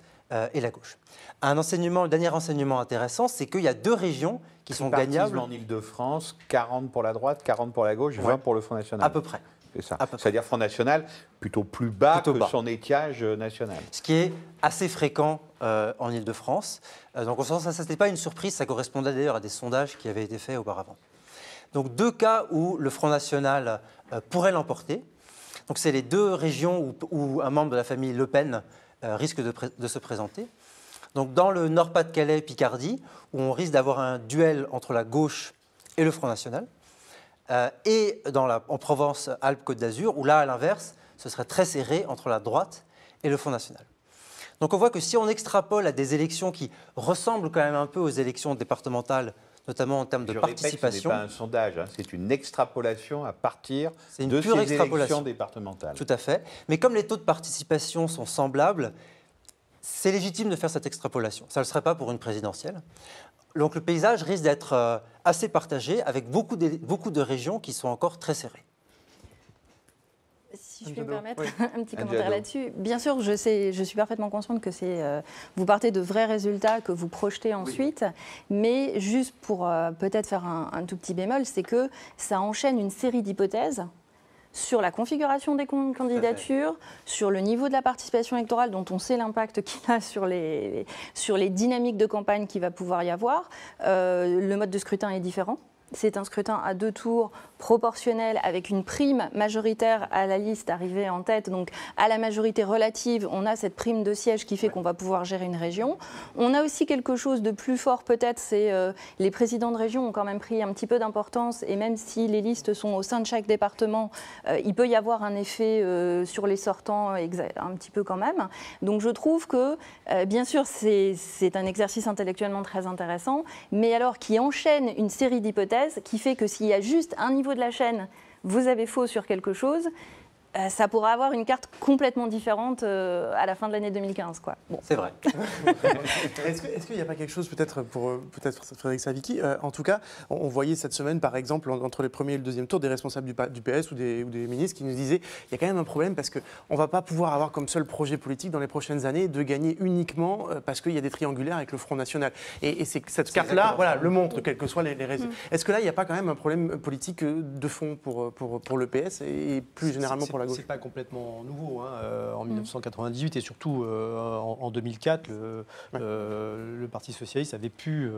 S6: et la gauche. Le dernier enseignement intéressant, c'est qu'il y a 2 régions qui sont gagnables.
S1: En Île-de-France, 40 pour la droite, 40 pour la gauche, 20 pour le Front National.
S6: À peu près.
S1: C'est ça. C'est-à-dire Front National plutôt plus bas que son étiage national.
S6: Ce qui est assez fréquent en Île-de-France. Donc en ce sens, ça n'était pas une surprise, ça correspondait d'ailleurs à des sondages qui avaient été faits auparavant. Donc 2 cas où le Front National pourrait l'emporter. Donc c'est les 2 régions où un membre de la famille Le Pen risque de se présenter. Donc dans le Nord-Pas-de-Calais, Picardie, où on risque d'avoir un duel entre la gauche et le Front National, et en Provence, Alpes-Côte d'Azur, où là, à l'inverse, ce serait très serré entre la droite et le Front National. Donc on voit que si on extrapole à des élections qui ressemblent quand même un peu aux élections départementales, notamment en termes de participation...
S1: Ce n'est pas un sondage, hein, c'est une extrapolation à partir de ces élections départementales.
S6: Tout à fait. Mais comme les taux de participation sont semblables, c'est légitime de faire cette extrapolation. Ça ne le serait pas pour une présidentielle. Donc le paysage risque d'être assez partagé avec beaucoup de régions qui sont encore très serrées.
S4: Si je puis me permettre un petit commentaire là-dessus. Bien sûr, je suis parfaitement consciente que vous partez de vrais résultats que vous projetez ensuite, mais juste pour peut-être faire un tout petit bémol, c'est que ça enchaîne une série d'hypothèses sur la configuration des candidatures, sur le niveau de la participation électorale dont on sait l'impact qu'il a sur les dynamiques de campagne qu'il va pouvoir y avoir. Le mode de scrutin est différent. C'est un scrutin à 2 tours proportionnel avec une prime majoritaire à la liste arrivée en tête. Donc à la majorité relative, on a cette prime de siège qui fait qu'on va pouvoir gérer une région. On a aussi quelque chose de plus fort peut-être, c'est les présidents de région ont quand même pris un petit peu d'importance et même si les listes sont au sein de chaque département, il peut y avoir un effet sur les sortants un petit peu quand même. Donc je trouve que bien sûr c'est un exercice intellectuellement très intéressant, mais alors qui enchaîne une série d'hypothèses qui fait que s'il y a juste un niveau de la chaîne, vous avez faux sur quelque chose, ça pourra avoir une carte complètement différente à la fin de l'année 2015. Quoi. Bon.
S6: C'est vrai.
S3: Est-ce qu'il n'y a pas quelque chose, peut-être pour Frédéric Savicki, en tout cas, on voyait cette semaine, par exemple, entre le premier et le deuxième tour, des responsables du PS ou des ministres qui nous disaient il y a quand même un problème parce qu'on ne va pas pouvoir avoir comme seul projet politique dans les prochaines années de gagner uniquement parce qu'il y a des triangulaires avec le Front National. Et cette carte-là voilà, le montre, quels que soient les raisons. Est-ce que là, il n'y a pas quand même un problème politique de fond pour le PS et plus généralement pour la gauche?
S5: C'est pas complètement nouveau. En 1998 et surtout en 2004, le Parti socialiste avait pu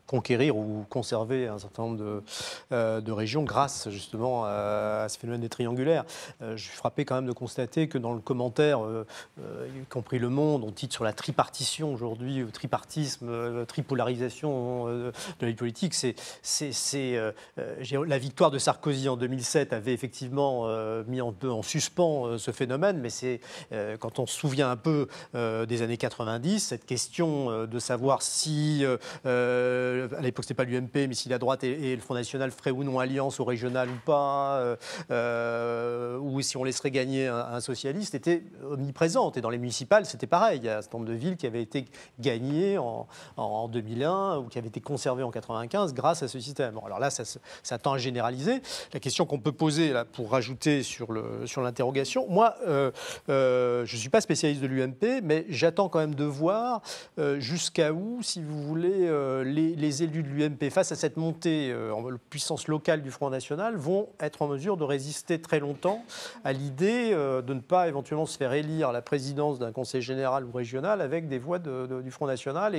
S5: conquérir ou conserver un certain nombre de régions grâce justement à ce phénomène des triangulaires. Je suis frappé quand même de constater que dans le commentaire, y compris Le Monde, on titre sur la tripartition aujourd'hui, tripartisme, tripolarisation de la vie politique. La victoire de Sarkozy en 2007 avait effectivement mis un peu en suspens ce phénomène, mais c'est quand on se souvient un peu des années 90, cette question de savoir si à l'époque, ce n'était pas l'UMP, mais si la droite et le Front National feraient ou non alliance au régional ou pas, ou si on laisserait gagner un socialiste, était omniprésente. Et dans les municipales, c'était pareil. Il y a un certain nombre de villes qui avaient été gagnées en 2001 ou qui avaient été conservées en 1995 grâce à ce système. Bon, alors là, ça tend à généraliser. La question qu'on peut poser, là, pour rajouter sur l'interrogation, moi, je ne suis pas spécialiste de l'UMP, mais j'attends quand même de voir jusqu'à où, si vous voulez, les élus de l'UMP, face à cette montée en puissance locale du Front National, vont être en mesure de résister très longtemps à l'idée de ne pas éventuellement se faire élire à la présidence d'un conseil général ou régional avec des voix du Front National.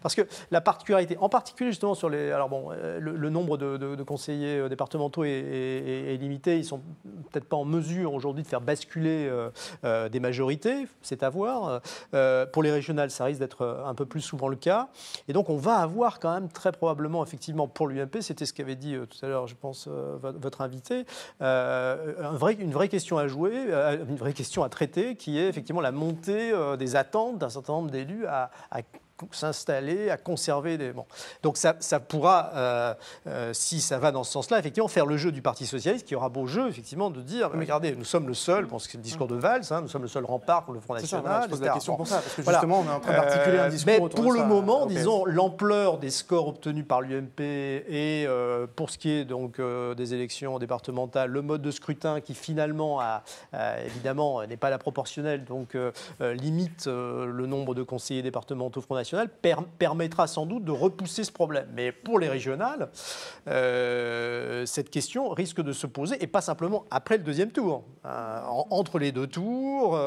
S5: Parce que la particularité, en particulier justement sur les... Alors bon, le nombre de conseillers départementaux est limité. Ils ne sont peut-être pas en mesure aujourd'hui de faire basculer des majorités, c'est à voir. Pour les régionales, ça risque d'être un peu plus souvent le cas. Et donc on va avoir quand même très probablement, effectivement, pour l'UMP, c'était ce qu'avait dit tout à l'heure, je pense, votre invité, une vraie question à jouer, une vraie question à traiter, qui est effectivement la montée des attentes d'un certain nombre d'élus à s'installer, à conserver des... Bon. Donc ça pourra, si ça va dans ce sens-là, effectivement, faire le jeu du Parti socialiste, qui aura beau jeu, effectivement, de dire, regardez, nous sommes le seul, je pense que c'est le discours de Valls, nous sommes le seul rempart pour le Front National.
S3: Voilà, je pose la question pour ça, parce que justement, on est en train d'articuler un discours.
S5: Mais pour le moment, disons, l'ampleur des scores obtenus par l'UMP et pour ce qui est donc des élections départementales, le mode de scrutin qui finalement, évidemment, n'est pas la proportionnelle, donc limite le nombre de conseillers départementaux au Front National, permettra sans doute de repousser ce problème. Mais pour les régionales, cette question risque de se poser, et pas simplement après le deuxième tour, entre les deux tours,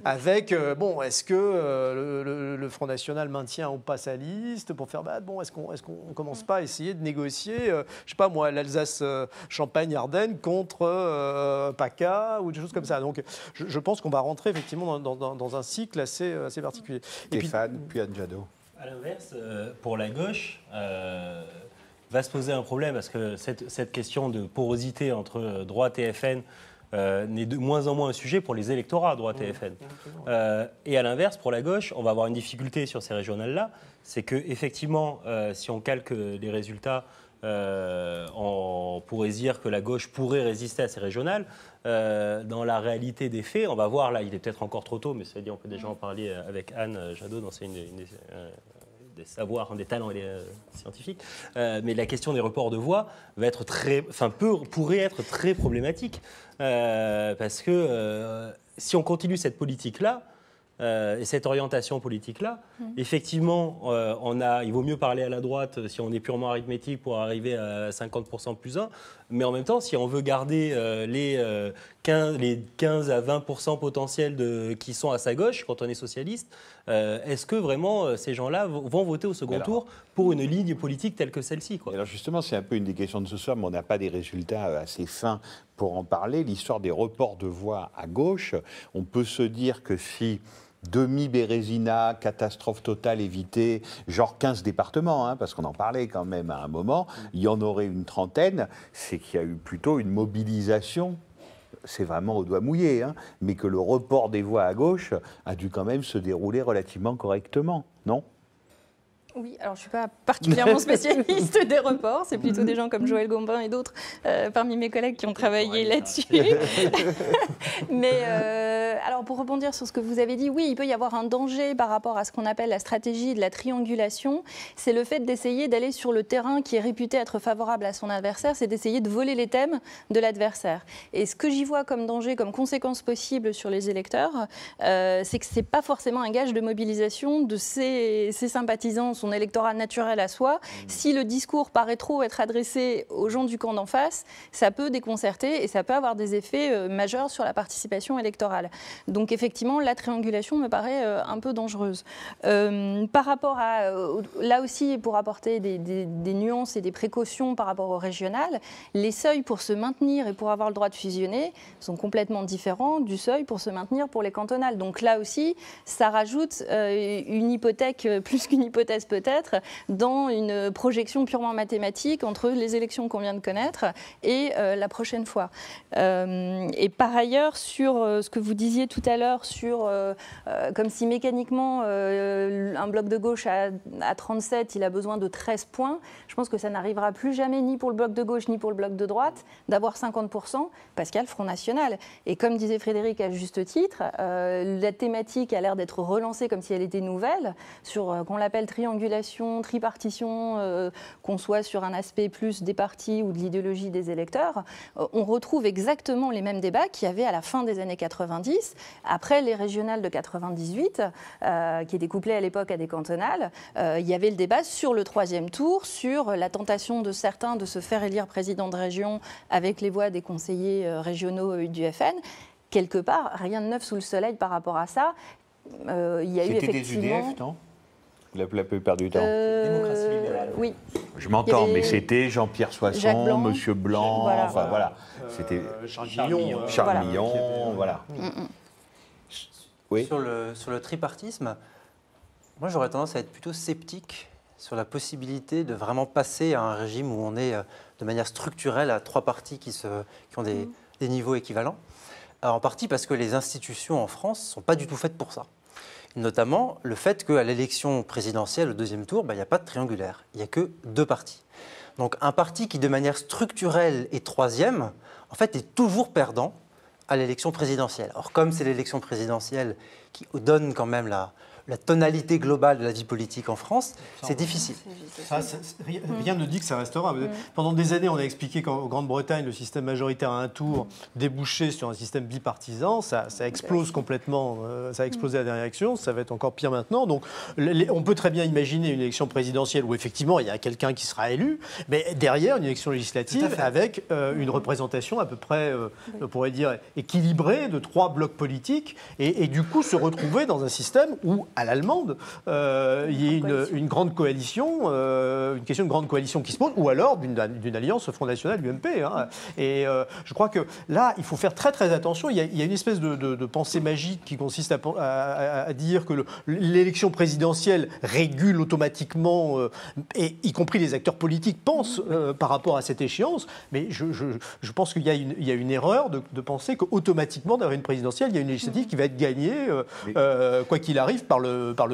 S5: avec, est-ce que le Front National maintient ou pas sa liste pour faire, est-ce qu'on ne commence pas à essayer de négocier, je ne sais pas moi, l'Alsace, Champagne-Ardenne contre PACA ou des choses comme ça. Donc je pense qu'on va rentrer effectivement dans un cycle assez particulier.
S1: Stéphane, puis Anne Jadot.
S7: À l'inverse, pour la gauche, va se poser un problème parce que cette question de porosité entre droite et FN n'est de moins en moins un sujet pour les électorats droite et FN. Et à l'inverse, pour la gauche, on va avoir une difficulté sur ces régionales-là, c'est qu'effectivement, si on calque les résultats, on pourrait dire que la gauche pourrait résister à ces régionales. Dans la réalité des faits, on va voir, là, il est peut-être encore trop tôt, mais ça dit, on peut déjà en parler avec Anne Jadot, dans des savoirs, des talents scientifiques. Mais la question des reports de voix va être pourrait être très problématique. Parce que si on continue cette politique-là, et cette orientation politique-là, effectivement, il vaut mieux parler à la droite si on est purement arithmétique pour arriver à 50% plus 1, mais en même temps, si on veut garder les 15 à 20% potentiels qui sont à sa gauche quand on est socialiste, est-ce que vraiment ces gens-là vont voter au second tour pour une ligne politique telle que celle-ci, quoi ?
S1: Alors justement, c'est un peu une des questions de ce soir, mais on n'a pas des résultats assez fins pour en parler. L'histoire des reports de voix à gauche, on peut se dire que si demi-Bérésina, catastrophe totale évitée, genre 15 départements, parce qu'on en parlait quand même à un moment, il y en aurait une trentaine, c'est qu'il y a eu plutôt une mobilisation, c'est vraiment au doigt mouillé, mais que le report des voix à gauche a dû quand même se dérouler relativement correctement, non ?
S4: Oui, alors je ne suis pas particulièrement spécialiste des reports, c'est plutôt des gens comme Joël Gombin et d'autres parmi mes collègues qui ont travaillé là-dessus. Mais alors pour rebondir sur ce que vous avez dit, oui, il peut y avoir un danger par rapport à ce qu'on appelle la stratégie de la triangulation, c'est le fait d'essayer d'aller sur le terrain qui est réputé être favorable à son adversaire, c'est d'essayer de voler les thèmes de l'adversaire. Et ce que j'y vois comme danger, comme conséquence possible sur les électeurs, c'est que ce n'est pas forcément un gage de mobilisation de ses sympathisants, son électorat naturel à soi. Si le discours paraît trop être adressé aux gens du camp d'en face, ça peut déconcerter et ça peut avoir des effets majeurs sur la participation électorale. Donc effectivement, la triangulation me paraît un peu dangereuse. Par rapport à, là aussi, pour apporter des nuances et des précautions par rapport au régional, les seuils pour se maintenir et pour avoir le droit de fusionner sont complètement différents du seuil pour se maintenir pour les cantonales. Donc là aussi, ça rajoute une hypothèque, plus qu'une hypothèse peut-être, dans une projection purement mathématique entre les élections qu'on vient de connaître et la prochaine fois. Et par ailleurs, sur ce que vous disiez tout à l'heure, sur comme si mécaniquement un bloc de gauche à 37, il a besoin de 13 points, je pense que ça n'arrivera plus jamais ni pour le bloc de gauche ni pour le bloc de droite d'avoir 50% parce qu'il y a le Front National. Et comme disait Frédéric à juste titre, la thématique a l'air d'être relancée comme si elle était nouvelle, sur qu'on l'appelle triangulation, tripartition, qu'on soit sur un aspect plus des partis ou de l'idéologie des électeurs. On retrouve exactement les mêmes débats qu'il y avait à la fin des années 90, après les régionales de 98, qui étaient couplées à l'époque à des cantonales. Il y avait le débat sur le troisième tour, sur la tentation de certains de se faire élire président de région avec les voix des conseillers régionaux du FN. Quelque part, rien de neuf sous le soleil par rapport à ça. Il y a eu effectivement...
S1: C'était des UDF, non ? La plupart du temps.
S6: Démocratie libérale.
S4: Oui.
S1: Je m'entends,
S4: avait
S1: mais c'était Jean-Pierre Soisson,
S4: Blanc.
S1: Monsieur Blanc,
S4: Voilà.
S1: enfin voilà. C'était
S5: Charles Millon.
S1: Charles Millon, voilà. Oui.
S6: Sur le tripartisme, moi j'aurais tendance à être plutôt sceptique sur la possibilité de vraiment passer à un régime où on est de manière structurelle à trois partis qui ont des niveaux équivalents. En partie parce que les institutions en France ne sont pas du tout faites pour ça. Notamment le fait qu'à l'élection présidentielle, au deuxième tour, il n'y a pas de triangulaire. Il n'y a que deux partis. Donc un parti qui, de manière structurelle, est troisième, en fait, est toujours perdant à l'élection présidentielle. Or, comme c'est l'élection présidentielle qui donne quand même la tonalité globale de la vie politique en France, c'est difficile.
S5: Rien ne dit que ça restera. Pendant des années, on a expliqué qu'en Grande-Bretagne, le système majoritaire à un tour débouchait sur un système bipartisan. Ça explose complètement. Ça a explosé à la dernière élection. Ça va être encore pire maintenant. Donc, on peut très bien imaginer une élection présidentielle où, effectivement, il y a quelqu'un qui sera élu, mais derrière, une élection législative avec une représentation à peu près, on pourrait dire, équilibrée de trois blocs politiques et du coup, se retrouver dans un système où, à l'allemande, il y a une grande coalition, une question de grande coalition qui se pose, ou alors d'une alliance Front National UMP. Hein. Et je crois que là, il faut faire très très attention. Il y a une espèce de pensée magique qui consiste à dire que l'élection présidentielle régule automatiquement, et y compris les acteurs politiques pensent par rapport à cette échéance. Mais je pense qu'il y a une erreur de penser qu'automatiquement, dans une présidentielle, il y a une législative qui va être gagnée, quoi qu'il arrive, par le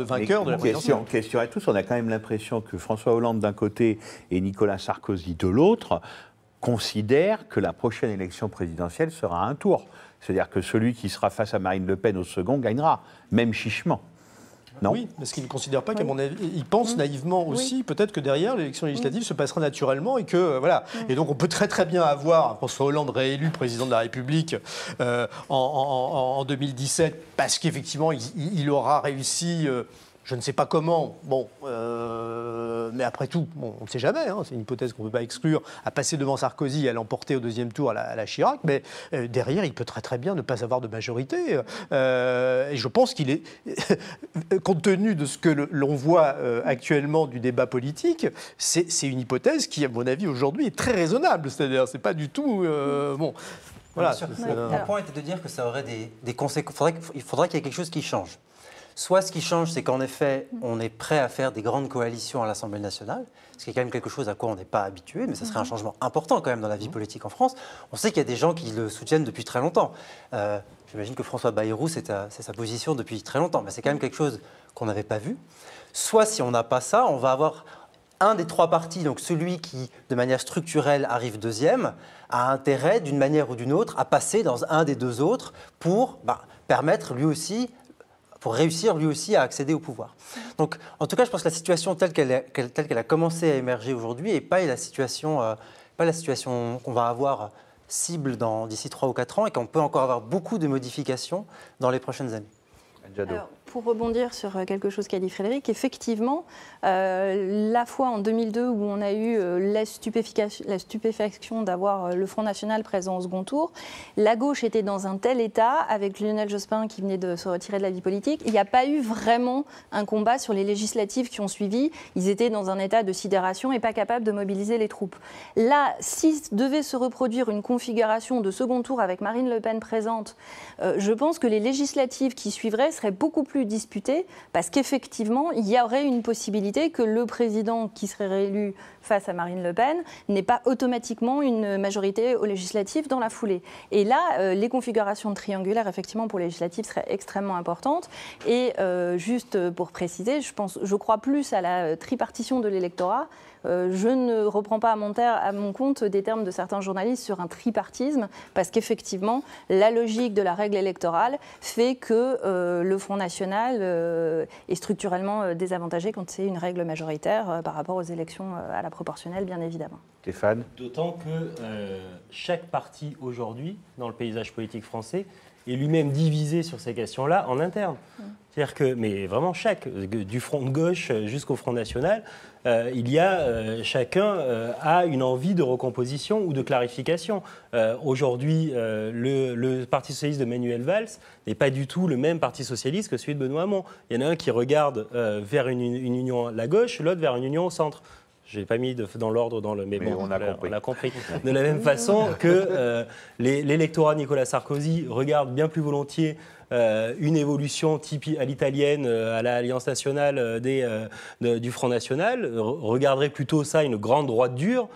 S5: vainqueur de la présidentielle.
S1: Question à tous, on a quand même l'impression que François Hollande d'un côté et Nicolas Sarkozy de l'autre considèrent que la prochaine élection présidentielle sera à un tour. C'est-à-dire que celui qui sera face à Marine Le Pen au second gagnera, même chichement. Non.
S5: Oui, parce qu'ils ne considèrent pas qu'à mon avis, ils pensent naïvement aussi, peut-être que derrière l'élection législative se passera naturellement et que voilà. Et donc on peut très très bien avoir François Hollande réélu président de la République en 2017 parce qu'effectivement il aura réussi. Je ne sais pas comment, mais après tout, on ne sait jamais, hein, c'est une hypothèse qu'on ne peut pas exclure, à passer devant Sarkozy et à l'emporter au deuxième tour à la Chirac, mais derrière, il peut très très bien ne pas avoir de majorité. Et je pense qu'il est, compte tenu de ce que l'on voit actuellement du débat politique, c'est une hypothèse qui, à mon avis, aujourd'hui est très raisonnable. C'est-à-dire, c'est pas du tout...
S6: Voilà. Mon point était de dire que ça aurait des conséquences. Il faudrait qu'il y ait quelque chose qui change. Soit ce qui change, c'est qu'en effet, on est prêt à faire des grandes coalitions à l'Assemblée nationale, ce qui est quand même quelque chose à quoi on n'est pas habitué, mais ça serait un changement important quand même dans la vie politique en France. On sait qu'il y a des gens qui le soutiennent depuis très longtemps. J'imagine que François Bayrou, c'est sa position depuis très longtemps, mais c'est quand même quelque chose qu'on n'avait pas vu. Soit, si on n'a pas ça, on va avoir un des trois partis, donc celui qui, de manière structurelle, arrive deuxième, a intérêt, d'une manière ou d'une autre, à passer dans un des deux autres pour permettre lui aussi, pour réussir lui aussi à accéder au pouvoir. Donc, en tout cas, je pense que la situation telle qu'elle a commencé à émerger aujourd'hui n'est pas la situation qu'on va avoir cible d'ici 3 ou 4 ans et qu'on peut encore avoir beaucoup de modifications dans les prochaines années.
S4: Alors, pour rebondir sur quelque chose qu'a dit Frédéric, effectivement, la fois en 2002 où on a eu la stupéfaction d'avoir le Front National présent au second tour, la gauche était dans un tel état, avec Lionel Jospin qui venait de se retirer de la vie politique, il n'y a pas eu vraiment un combat sur les législatives qui ont suivi. Ils étaient dans un état de sidération et pas capables de mobiliser les troupes. Là, si devait se reproduire une configuration de second tour avec Marine Le Pen présente, je pense que les législatives qui suivraient seraient beaucoup plus disputées parce qu'effectivement, il y aurait une possibilité que le président qui serait réélu face à Marine Le Pen n'ait pas automatiquement une majorité aux législatives dans la foulée. Et là, les configurations triangulaires, effectivement, pour les législatives seraient extrêmement importantes. Et juste pour préciser, je crois plus à la tripartition de l'électorat. Je ne reprends pas à mon compte des termes de certains journalistes sur un tripartisme, parce qu'effectivement, la logique de la règle électorale fait que le Front National est structurellement désavantagé quand c'est une règle majoritaire par rapport aux élections à la proportionnelle, bien évidemment.
S1: Stéphane ?
S7: D'autant que chaque parti aujourd'hui, dans le paysage politique français, est lui-même divisé sur ces questions-là en interne. C'est-à-dire que, mais vraiment du front de gauche jusqu'au Front National, il y a chacun a une envie de recomposition ou de clarification. Aujourd'hui, le Parti socialiste de Manuel Valls n'est pas du tout le même Parti socialiste que celui de Benoît Hamon. Il y en a un qui regarde vers une union à la gauche, l'autre vers une union au centre. Je n'ai pas mis dans l'ordre, mais bon, on a compris. De la même façon que l'électorat Nicolas Sarkozy regarde bien plus volontiers une évolution type à l'italienne, à l'Alliance nationale du Front National, regarderait plutôt ça, une grande droite dure,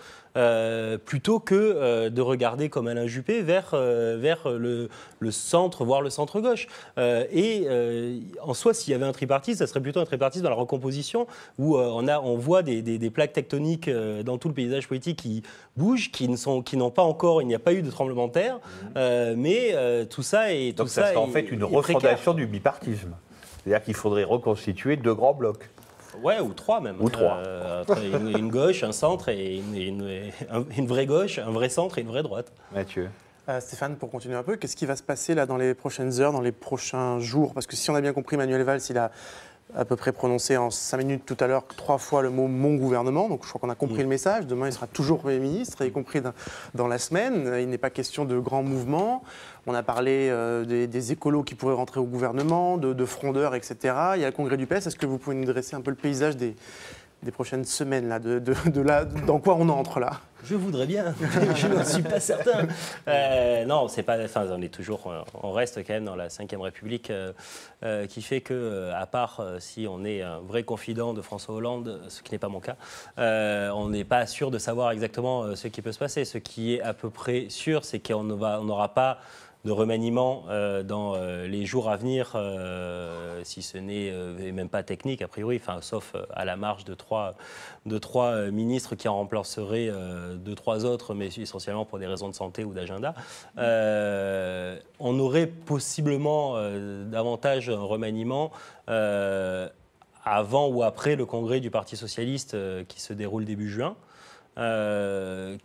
S7: plutôt que de regarder comme Alain Juppé vers le centre, voire le centre-gauche. En soi, s'il y avait un tripartisme, ça serait plutôt un tripartisme dans la recomposition, où on voit des plaques tectoniques dans tout le paysage politique qui bougent, qui n'ont pas encore, il n'y a pas eu de tremblement de terre, mais tout ça est...
S1: Donc ça serait en fait une refondation du bipartisme. C'est-à-dire qu'il faudrait reconstituer 2 grands blocs.
S7: Ouais, ou 3 même.
S1: Ou 3.
S7: Une gauche, un centre, et une vraie gauche, un vrai centre et une vraie droite.
S1: Mathieu.
S3: Stéphane, pour continuer un peu, qu'est-ce qui va se passer là dans les prochaines heures, dans les prochains jours? Parce que si on a bien compris, Manuel Valls, il a à peu près prononcé en 5 minutes tout à l'heure 3 fois le mot « mon gouvernement ». Donc je crois qu'on a compris le message. Demain, il sera toujours Premier ministre, y compris dans la semaine. Il n'est pas question de grands mouvements. On a parlé des écolos qui pourraient rentrer au gouvernement, de frondeurs, etc. Il y a le congrès du PS. Est-ce que vous pouvez nous dresser un peu le paysage des prochaines semaines, là, dans quoi on entre là?
S7: Je voudrais bien, mais je n'en suis pas certain. Non, c'est pas. Enfin, on reste quand même dans la Ve République, qui fait que, à part si on est un vrai confident de François Hollande, ce qui n'est pas mon cas, on n'est pas sûr de savoir exactement ce qui peut se passer. Ce qui est à peu près sûr, c'est qu'on n'aura pas de remaniement dans les jours à venir, si ce n'est même pas technique a priori, sauf à la marge de trois ministres qui en remplaceraient 2-3 autres, mais essentiellement pour des raisons de santé ou d'agenda. On aurait possiblement davantage un remaniement avant ou après le congrès du Parti socialiste qui se déroule début juin.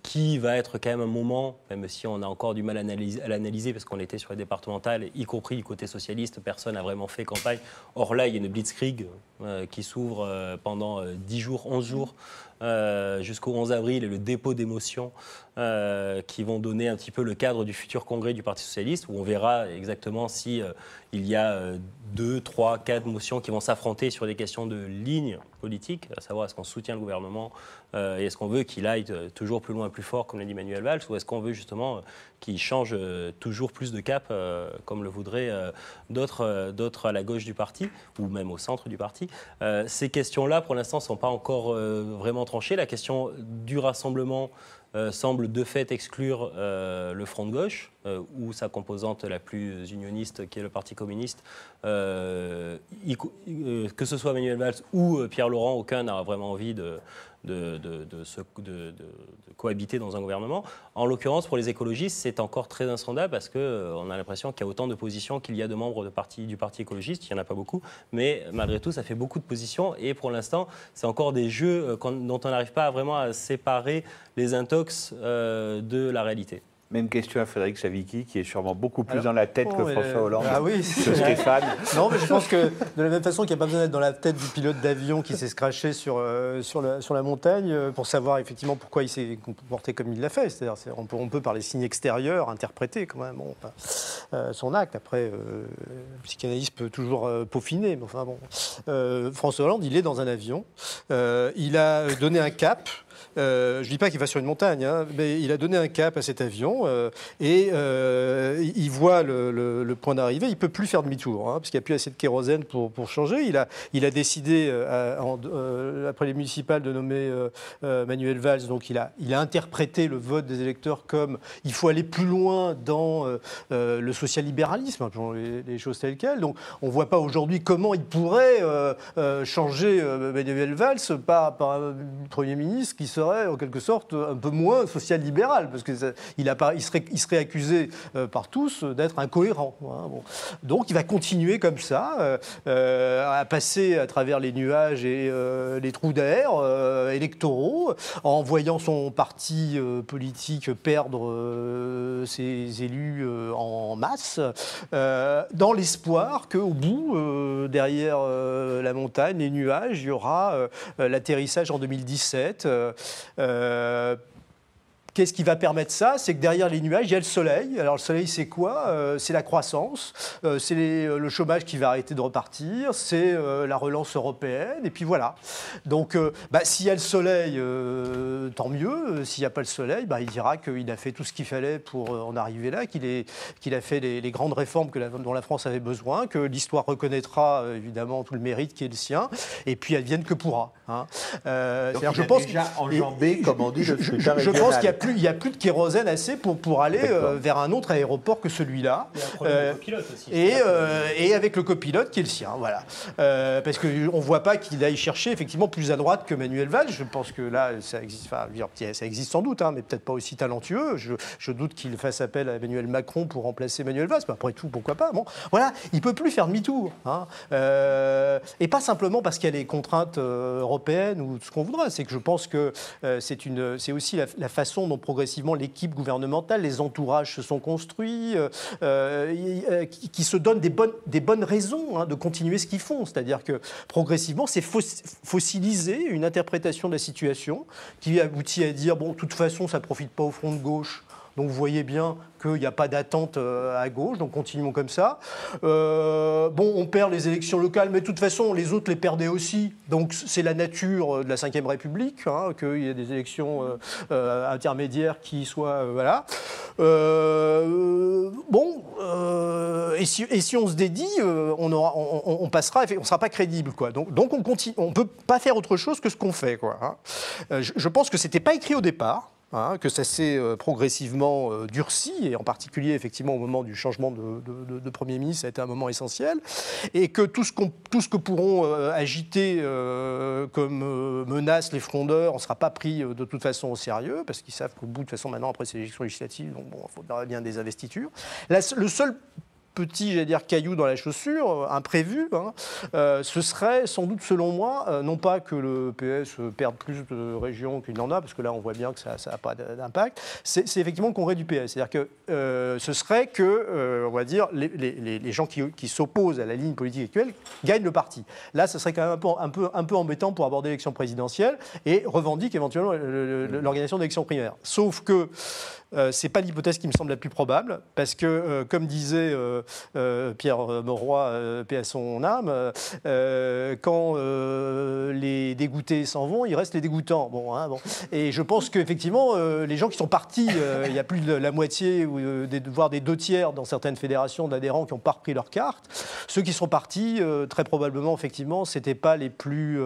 S7: Qui va être quand même un moment, même si on a encore du mal à l'analyser parce qu'on était sur les départementales, y compris du côté socialiste, personne n'a vraiment fait campagne. Or là, il y a une blitzkrieg qui s'ouvre pendant 10 jours, 11 jours, jusqu'au 11 avril, et le dépôt d'émotions qui vont donner un petit peu le cadre du futur congrès du Parti socialiste, où on verra exactement si il y a 2, 3, 4 motions qui vont s'affronter sur des questions de ligne politique, à savoir est-ce qu'on soutient le gouvernement et est-ce qu'on veut qu'il aille toujours plus loin, plus fort, comme l'a dit Manuel Valls, ou est-ce qu'on veut justement qu'il change toujours plus de cap, comme le voudraient d'autres à la gauche du parti, ou même au centre du parti. Ces questions-là, pour l'instant, ne sont pas encore vraiment tranchées. La question du rassemblement semble de fait exclure le Front de gauche, ou sa composante la plus unioniste, qui est le Parti communiste. Que ce soit Manuel Valls ou Pierre Laurent, aucun n'a vraiment envie de cohabiter dans un gouvernement. En l'occurrence, pour les écologistes, c'est encore très insondable parce qu'on a l'impression qu'il y a autant de positions qu'il y a de membres du Parti écologiste. Il n'y en a pas beaucoup, mais malgré tout, ça fait beaucoup de positions. Et pour l'instant, c'est encore des jeux dont on n'arrive pas vraiment à séparer les intox de la réalité.
S1: Même question à Frédéric Chavicki, qui est sûrement beaucoup plus dans la tête que François Hollande.
S5: Ah oui,
S1: que Stéphane.
S5: Non, mais je pense que de la même façon qu'il n'y a pas besoin d'être dans la tête du pilote d'avion qui s'est scratché sur la montagne pour savoir effectivement pourquoi il s'est comporté comme il l'a fait. C'est-à-dire, on peut par les signes extérieurs interpréter quand même son acte. Après, le psychanalyste peut toujours peaufiner. Mais enfin bon, François Hollande, il est dans un avion. Il a donné un cap. Je ne dis pas qu'il va sur une montagne, hein, mais il a donné un cap à cet avion et il voit le point d'arrivée. Il ne peut plus faire demi-tour, hein, parce qu'il n'y a plus assez de kérosène pour changer. Il a décidé, après les municipales, de nommer Manuel Valls. Donc il a interprété le vote des électeurs comme il faut aller plus loin dans le social-libéralisme, hein, les choses telles quelles. Donc on ne voit pas aujourd'hui comment il pourrait changer Manuel Valls par un Premier ministre qui serait en quelque sorte un peu moins social-libéral, parce qu'il serait accusé par tous d'être incohérent. Hein, bon. Donc il va continuer comme ça, à passer à travers les nuages et les trous d'air électoraux, en voyant son parti politique perdre ses élus en masse, dans l'espoir qu'au bout, derrière la montagne, les nuages, il y aura l'atterrissage en 2017. Qu'est-ce qui va permettre ça? C'est que derrière les nuages, il y a le soleil. Alors le soleil, c'est quoi? C'est la croissance, c'est le chômage qui va arrêter de repartir, c'est la relance européenne, et puis voilà. Donc s'il y a le soleil, tant mieux. S'il n'y a pas le soleil, il dira qu'il a fait tout ce qu'il fallait pour en arriver là, qu'il a fait les grandes réformes dont la France avait besoin, que l'histoire reconnaîtra évidemment tout le mérite qui est le sien, et puis elle vienne que pourra. Hein.
S1: Donc je pense déjà enjambé, comme on dit, le scrutin régional.
S5: Je pense qu'il n'y a plus de kérosène assez pour aller vers un autre aéroport que celui-là.
S7: Il y a un problème de copilote aussi.
S5: Et avec le copilote qui est le sien, voilà. Parce qu'on ne voit pas qu'il aille chercher effectivement plus à droite que Manuel Valls. Je pense que là, ça existe, ça existe sans doute, hein, mais peut-être pas aussi talentueux. Je doute qu'il fasse appel à Emmanuel Macron pour remplacer Manuel Valls. Mais après tout, pourquoi pas? Bon, voilà, il ne peut plus faire demi-tour. Hein. Et pas simplement parce qu'il y a les contraintes européennes ou ce qu'on voudra. C'est que je pense que c'est aussi la façon dont progressivement l'équipe gouvernementale, les entourages se sont construits, qui se donnent des bonnes raisons, hein, de continuer ce qu'ils font. C'est-à-dire que progressivement, c'est fossiliser une interprétation de la situation qui aboutit à dire, bon, de toute façon, ça ne profite pas au front de gauche. Donc vous voyez bien qu'il n'y a pas d'attente à gauche, donc continuons comme ça. On perd les élections locales, mais de toute façon, les autres les perdaient aussi. Donc c'est la nature de la Ve République, hein, qu'il y ait des élections intermédiaires qui soient... voilà. Et si on se dédie, on passera, on ne sera pas crédible, quoi. Donc on ne peut pas faire autre chose que ce qu'on fait, quoi, hein. Je pense que ce n'était pas écrit au départ. Hein, que ça s'est progressivement durci, et en particulier effectivement au moment du changement de Premier ministre, ça a été un moment essentiel, et que tout ce que pourront agiter comme menace les frondeurs, on ne sera pas pris de toute façon au sérieux, parce qu'ils savent qu'au bout, de toute façon, maintenant, après ces élections législatives, donc bon, il faudra bien des investitures. Là, le seul petit, j'allais dire, caillou dans la chaussure, imprévu, hein, ce serait sans doute, selon moi, non pas que le PS perde plus de régions qu'il n'en a, parce que là, on voit bien que ça n'a pas d'impact, c'est effectivement le congrès du PS. C'est-à-dire que ce serait que, on va dire, les gens qui s'opposent à la ligne politique actuelle gagnent le parti. Là, ce serait quand même un peu embêtant pour aborder l'élection présidentielle et revendique éventuellement l'organisation d'élections primaires. Sauf que ce n'est pas l'hypothèse qui me semble la plus probable, parce que, comme disait Pierre Mauroy, paix à son âme, quand les dégoûtés s'en vont, il reste les dégoûtants. Bon. Et je pense qu'effectivement, les gens qui sont partis, il y a plus de la moitié, voire des 2/3 dans certaines fédérations d'adhérents qui n'ont pas repris leur carte. Ceux qui sont partis, très probablement, effectivement, ce n'étaient pas les plus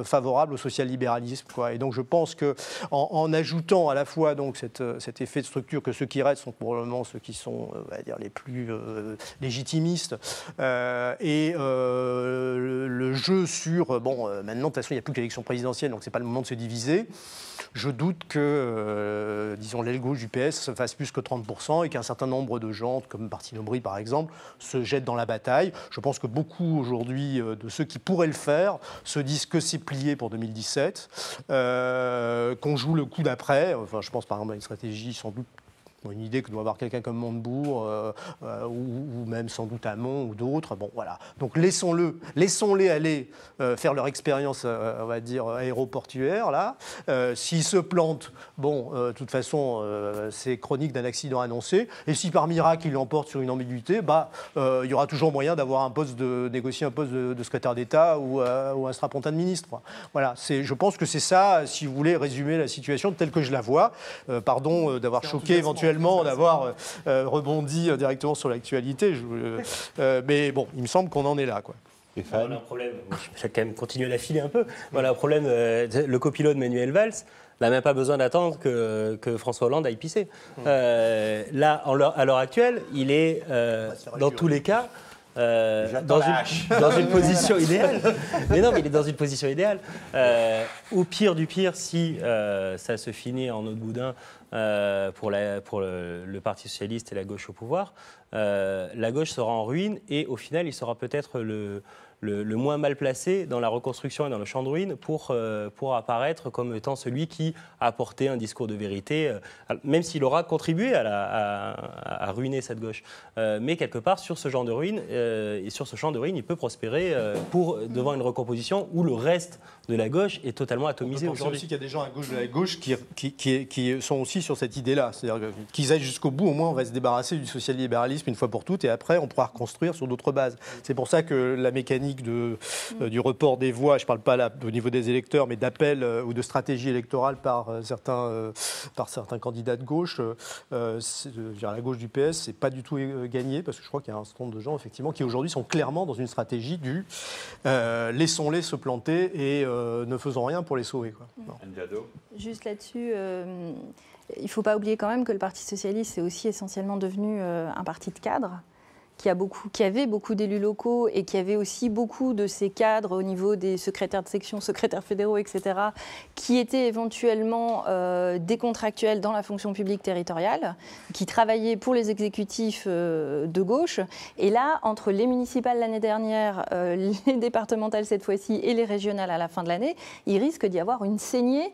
S5: favorables au social-libéralisme, quoi. Et donc je pense qu'en ajoutant à la fois donc, cet effet de structure que ceux qui restent sont probablement ceux qui sont on va dire, les plus légitimistes, et le jeu sur, maintenant de toute façon il n'y a plus que l'élection présidentielle, donc ce n'est pas le moment de se diviser. Je doute que, disons, l'aile gauche du PS se fasse plus que 30% et qu'un certain nombre de gens, comme Martine Aubry par exemple, se jettent dans la bataille. Je pense que beaucoup aujourd'hui de ceux qui pourraient le faire se disent que c'est plié pour 2017, qu'on joue le coup d'après. Enfin, je pense par exemple à une stratégie sans doute, une idée que doit avoir quelqu'un comme Montebourg ou même sans doute Hamon ou d'autres. Bon, voilà. Donc laissons-les aller faire leur expérience, on va dire, aéroportuaire, là. S'ils se plantent, de toute façon, c'est chronique d'un accident annoncé. Et si par miracle, ils l'emportent sur une ambiguïté, il y aura toujours moyen d'avoir négocier un poste de secrétaire d'État ou un strapontin de ministre. Voilà. Je pense que c'est ça, si vous voulez résumer la situation telle que je la vois. Pardon d'avoir choqué éventuellement, d'avoir rebondi directement sur l'actualité. Mais bon, il me semble qu'on en est là, quoi.
S7: On a un problème, je vais quand même continuer à l'affiler un peu. On a un problème, le copilote Manuel Valls n'a même pas besoin d'attendre que François Hollande aille pisser. Là, à l'heure actuelle, il est, dans tous les cas, dans une position idéale. Mais non, mais il est dans une position idéale. Au pire du pire, si ça se finit en eau de boudin pour le Parti socialiste et la gauche au pouvoir, la gauche sera en ruine et au final, il sera peut-être le moins mal placé dans la reconstruction et dans le champ de ruines pour apparaître comme étant celui qui a apporté un discours de vérité, même s'il aura contribué à ruiner cette gauche. Mais quelque part, sur ce genre de ruines, et sur ce champ de ruines, il peut prospérer devant une recomposition où le reste de la gauche est totalement atomisé aujourd'hui.
S5: On pense aussi qu'il y a des gens à gauche de la gauche qui sont aussi sur cette idée-là. C'est-à-dire qu'ils aillent jusqu'au bout, au moins on va se débarrasser du social-libéralisme une fois pour toutes, et après on pourra reconstruire sur d'autres bases. C'est pour ça que la mécanique du report des voix, je ne parle pas là au niveau des électeurs, mais d'appel ou de stratégie électorale par certains candidats de gauche, la gauche du PS, c'est pas du tout gagné, parce que je crois qu'il y a un certain nombre de gens effectivement qui aujourd'hui sont clairement dans une stratégie du laissons-les se planter et ne faisons rien pour les sauver, quoi.
S4: Juste là-dessus, il ne faut pas oublier quand même que le Parti socialiste est aussi essentiellement devenu un parti de cadres, qui avait beaucoup d'élus locaux et qui avait aussi beaucoup de ces cadres au niveau des secrétaires de section, secrétaires fédéraux, etc., qui étaient éventuellement des contractuels dans la fonction publique territoriale, qui travaillaient pour les exécutifs de gauche. Et là, entre les municipales l'année dernière, les départementales cette fois-ci et les régionales à la fin de l'année, il risque d'y avoir une saignée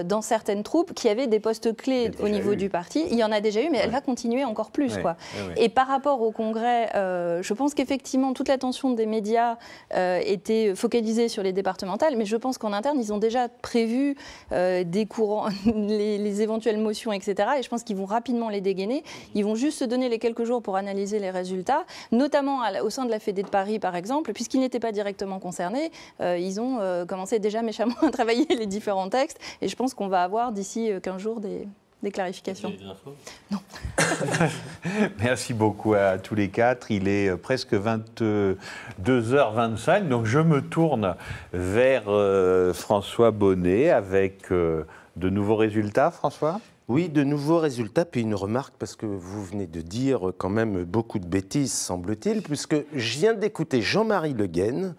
S4: dans certaines troupes qui avaient des postes clés au niveau du parti. Il y en a déjà eu, mais elle va continuer encore plus, quoi. Et par rapport au Congrès, je pense qu'effectivement, toute l'attention des médias était focalisée sur les départementales, mais je pense qu'en interne, ils ont déjà prévu des courants, les éventuelles motions, etc. Et je pense qu'ils vont rapidement les dégainer. Ils vont juste se donner les quelques jours pour analyser les résultats, notamment au sein de la Fédé de Paris, par exemple, puisqu'ils n'étaient pas directement concernés. Ils ont commencé déjà méchamment à travailler les différents textes. Et je pense qu'on va avoir d'ici 15 jours des clarifications. Non.
S1: Merci beaucoup à tous les quatre. Il est presque 22h25, donc je me tourne vers François Bonnet avec de nouveaux résultats, François ?
S2: Oui, de nouveaux résultats, puis une remarque, parce que vous venez de dire quand même beaucoup de bêtises, semble-t-il, puisque je viens d'écouter Jean-Marie Le Guen.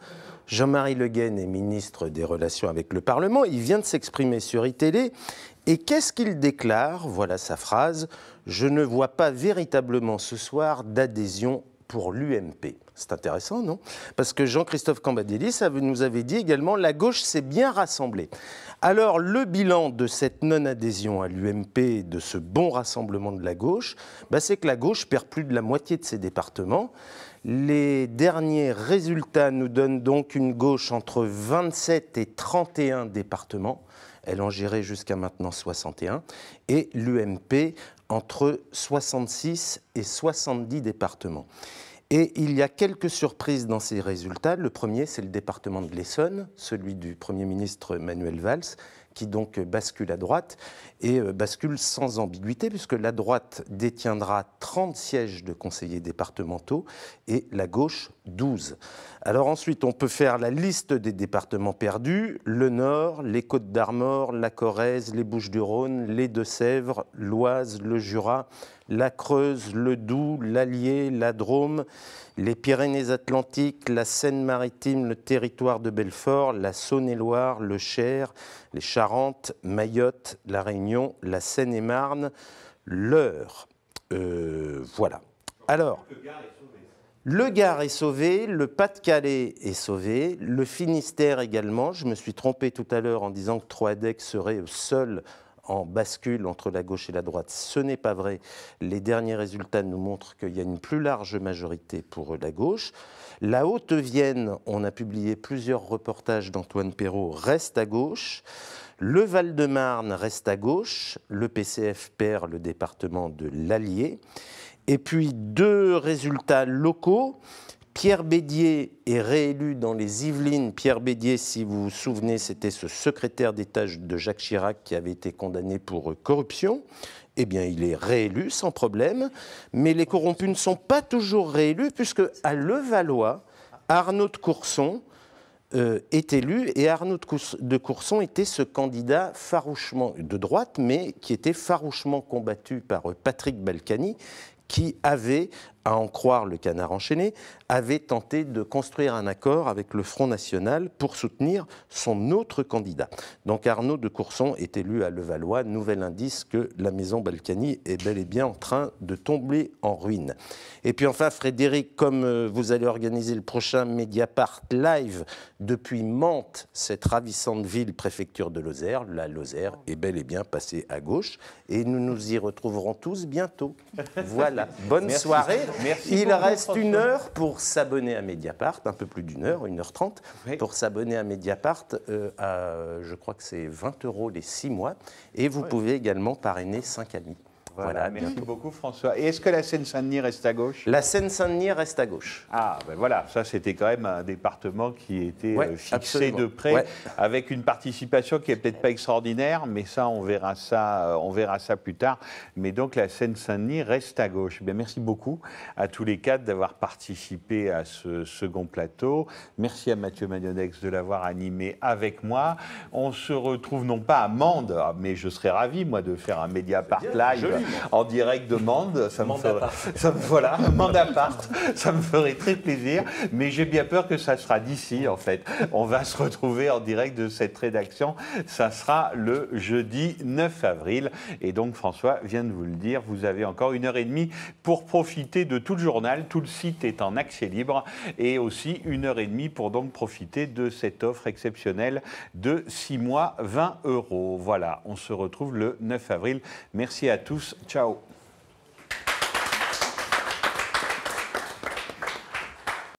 S2: Jean-Marie Le Guen est ministre des Relations avec le Parlement. Il vient de s'exprimer sur iTélé. Et qu'est-ce qu'il déclare ? Voilà sa phrase. « Je ne vois pas véritablement ce soir d'adhésion pour l'UMP ». C'est intéressant, non ? Parce que Jean-Christophe Cambadélis nous avait dit également « La gauche s'est bien rassemblée ». Alors, le bilan de cette non-adhésion à l'UMP, de ce bon rassemblement de la gauche, c'est que la gauche perd plus de la moitié de ses départements. Les derniers résultats nous donnent donc une gauche entre 27 et 31 départements. Elle en gérait jusqu'à maintenant 61. Et l'UMP entre 66 et 70 départements. Et il y a quelques surprises dans ces résultats. Le premier, c'est le département de l'Essonne, celui du Premier ministre Manuel Valls, qui donc bascule à droite, et bascule sans ambiguïté, puisque la droite détiendra 30 sièges de conseillers départementaux et la gauche 12. Alors ensuite, on peut faire la liste des départements perdus: le Nord, les Côtes-d'Armor, la Corrèze, les Bouches-du-Rhône, les Deux-Sèvres, l'Oise, le Jura, la Creuse, le Doubs, l'Allier, la Drôme, les Pyrénées-Atlantiques, la Seine-Maritime, le territoire de Belfort, la Saône-et-Loire, le Cher, les Charentes, Mayotte, la Réunion, la Seine-et-Marne, l'Eure. Voilà. Alors, le Gard est sauvé, le Pas-de-Calais est sauvé, le Finistère également. Je me suis trompé tout à l'heure en disant que Troadec serait seul en bascule entre la gauche et la droite. Ce n'est pas vrai. Les derniers résultats nous montrent qu'il y a une plus large majorité pour la gauche. La Haute-Vienne, on a publié plusieurs reportages d'Antoine Perrault, reste à gauche. Le Val-de-Marne reste à gauche. Le PCF perd le département de l'Allier. Et puis deux résultats locaux. Pierre Bédier est réélu dans les Yvelines. Pierre Bédier, si vous vous souvenez, c'était ce secrétaire d'État de Jacques Chirac qui avait été condamné pour corruption. Eh bien, il est réélu sans problème. Mais les corrompus ne sont pas toujours réélus, puisque à Levallois, Arnaud de Courson est élu, et Arnaud de Courson était ce candidat farouchement de droite, mais qui était farouchement combattu par Patrick Balkany, qui avait, à en croire le Canard enchaîné, avait tenté de construire un accord avec le Front National pour soutenir son autre candidat. Donc Arnaud de Courson est élu à Levallois, nouvel indice que la maison Balkany est bel et bien en train de tomber en ruine. Et puis enfin, Frédéric, comme vous allez organiser le prochain Mediapart Live depuis Mantes, cette ravissante ville préfecture de Lozère, la Lozère est bel et bien passée à gauche, et nous nous y retrouverons tous bientôt. Voilà, bonne soirée.
S1: Merci
S2: Il
S1: beaucoup,
S2: reste
S1: François.
S2: 1 heure pour s'abonner à Mediapart, un peu plus d'1 heure, 1h30,
S1: Oui.
S2: pour s'abonner à Mediapart je crois que c'est 20 € les 6 mois, et vous pouvez également parrainer 5 amis.
S1: Voilà, merci
S2: bientôt.
S1: beaucoup François. Et est-ce que la Seine-Saint-Denis reste à gauche?
S2: La Seine-Saint-Denis reste à gauche.
S1: Ah, ben voilà, ça c'était quand même un département qui était
S2: Ouais,
S1: fixé
S2: absolument.
S1: de près,
S2: Ouais.
S1: avec une participation qui est peut-être pas extraordinaire, mais ça on verra ça plus tard. Mais donc la Seine-Saint-Denis reste à gauche. Bien, merci beaucoup à tous les quatre d'avoir participé à ce second plateau. Merci à Mathieu Magnonex de l'avoir animé avec moi. On se retrouve non pas à Mende, mais je serais ravi moi de faire un Mediapart live en direct de Mende. Voilà, Mandapart, ça me ferait très plaisir, mais j'ai bien peur que ça sera d'ici en fait. On va se retrouver en direct de cette rédaction, ça sera le jeudi 9 avril. Et donc François vient de vous le dire, vous avez encore 1h30 pour profiter de tout le journal, tout le site est en accès libre, et aussi 1h30 pour donc profiter de cette offre exceptionnelle de 6 mois, 20 €. Voilà, on se retrouve le 9 avril. Merci à tous, ciao.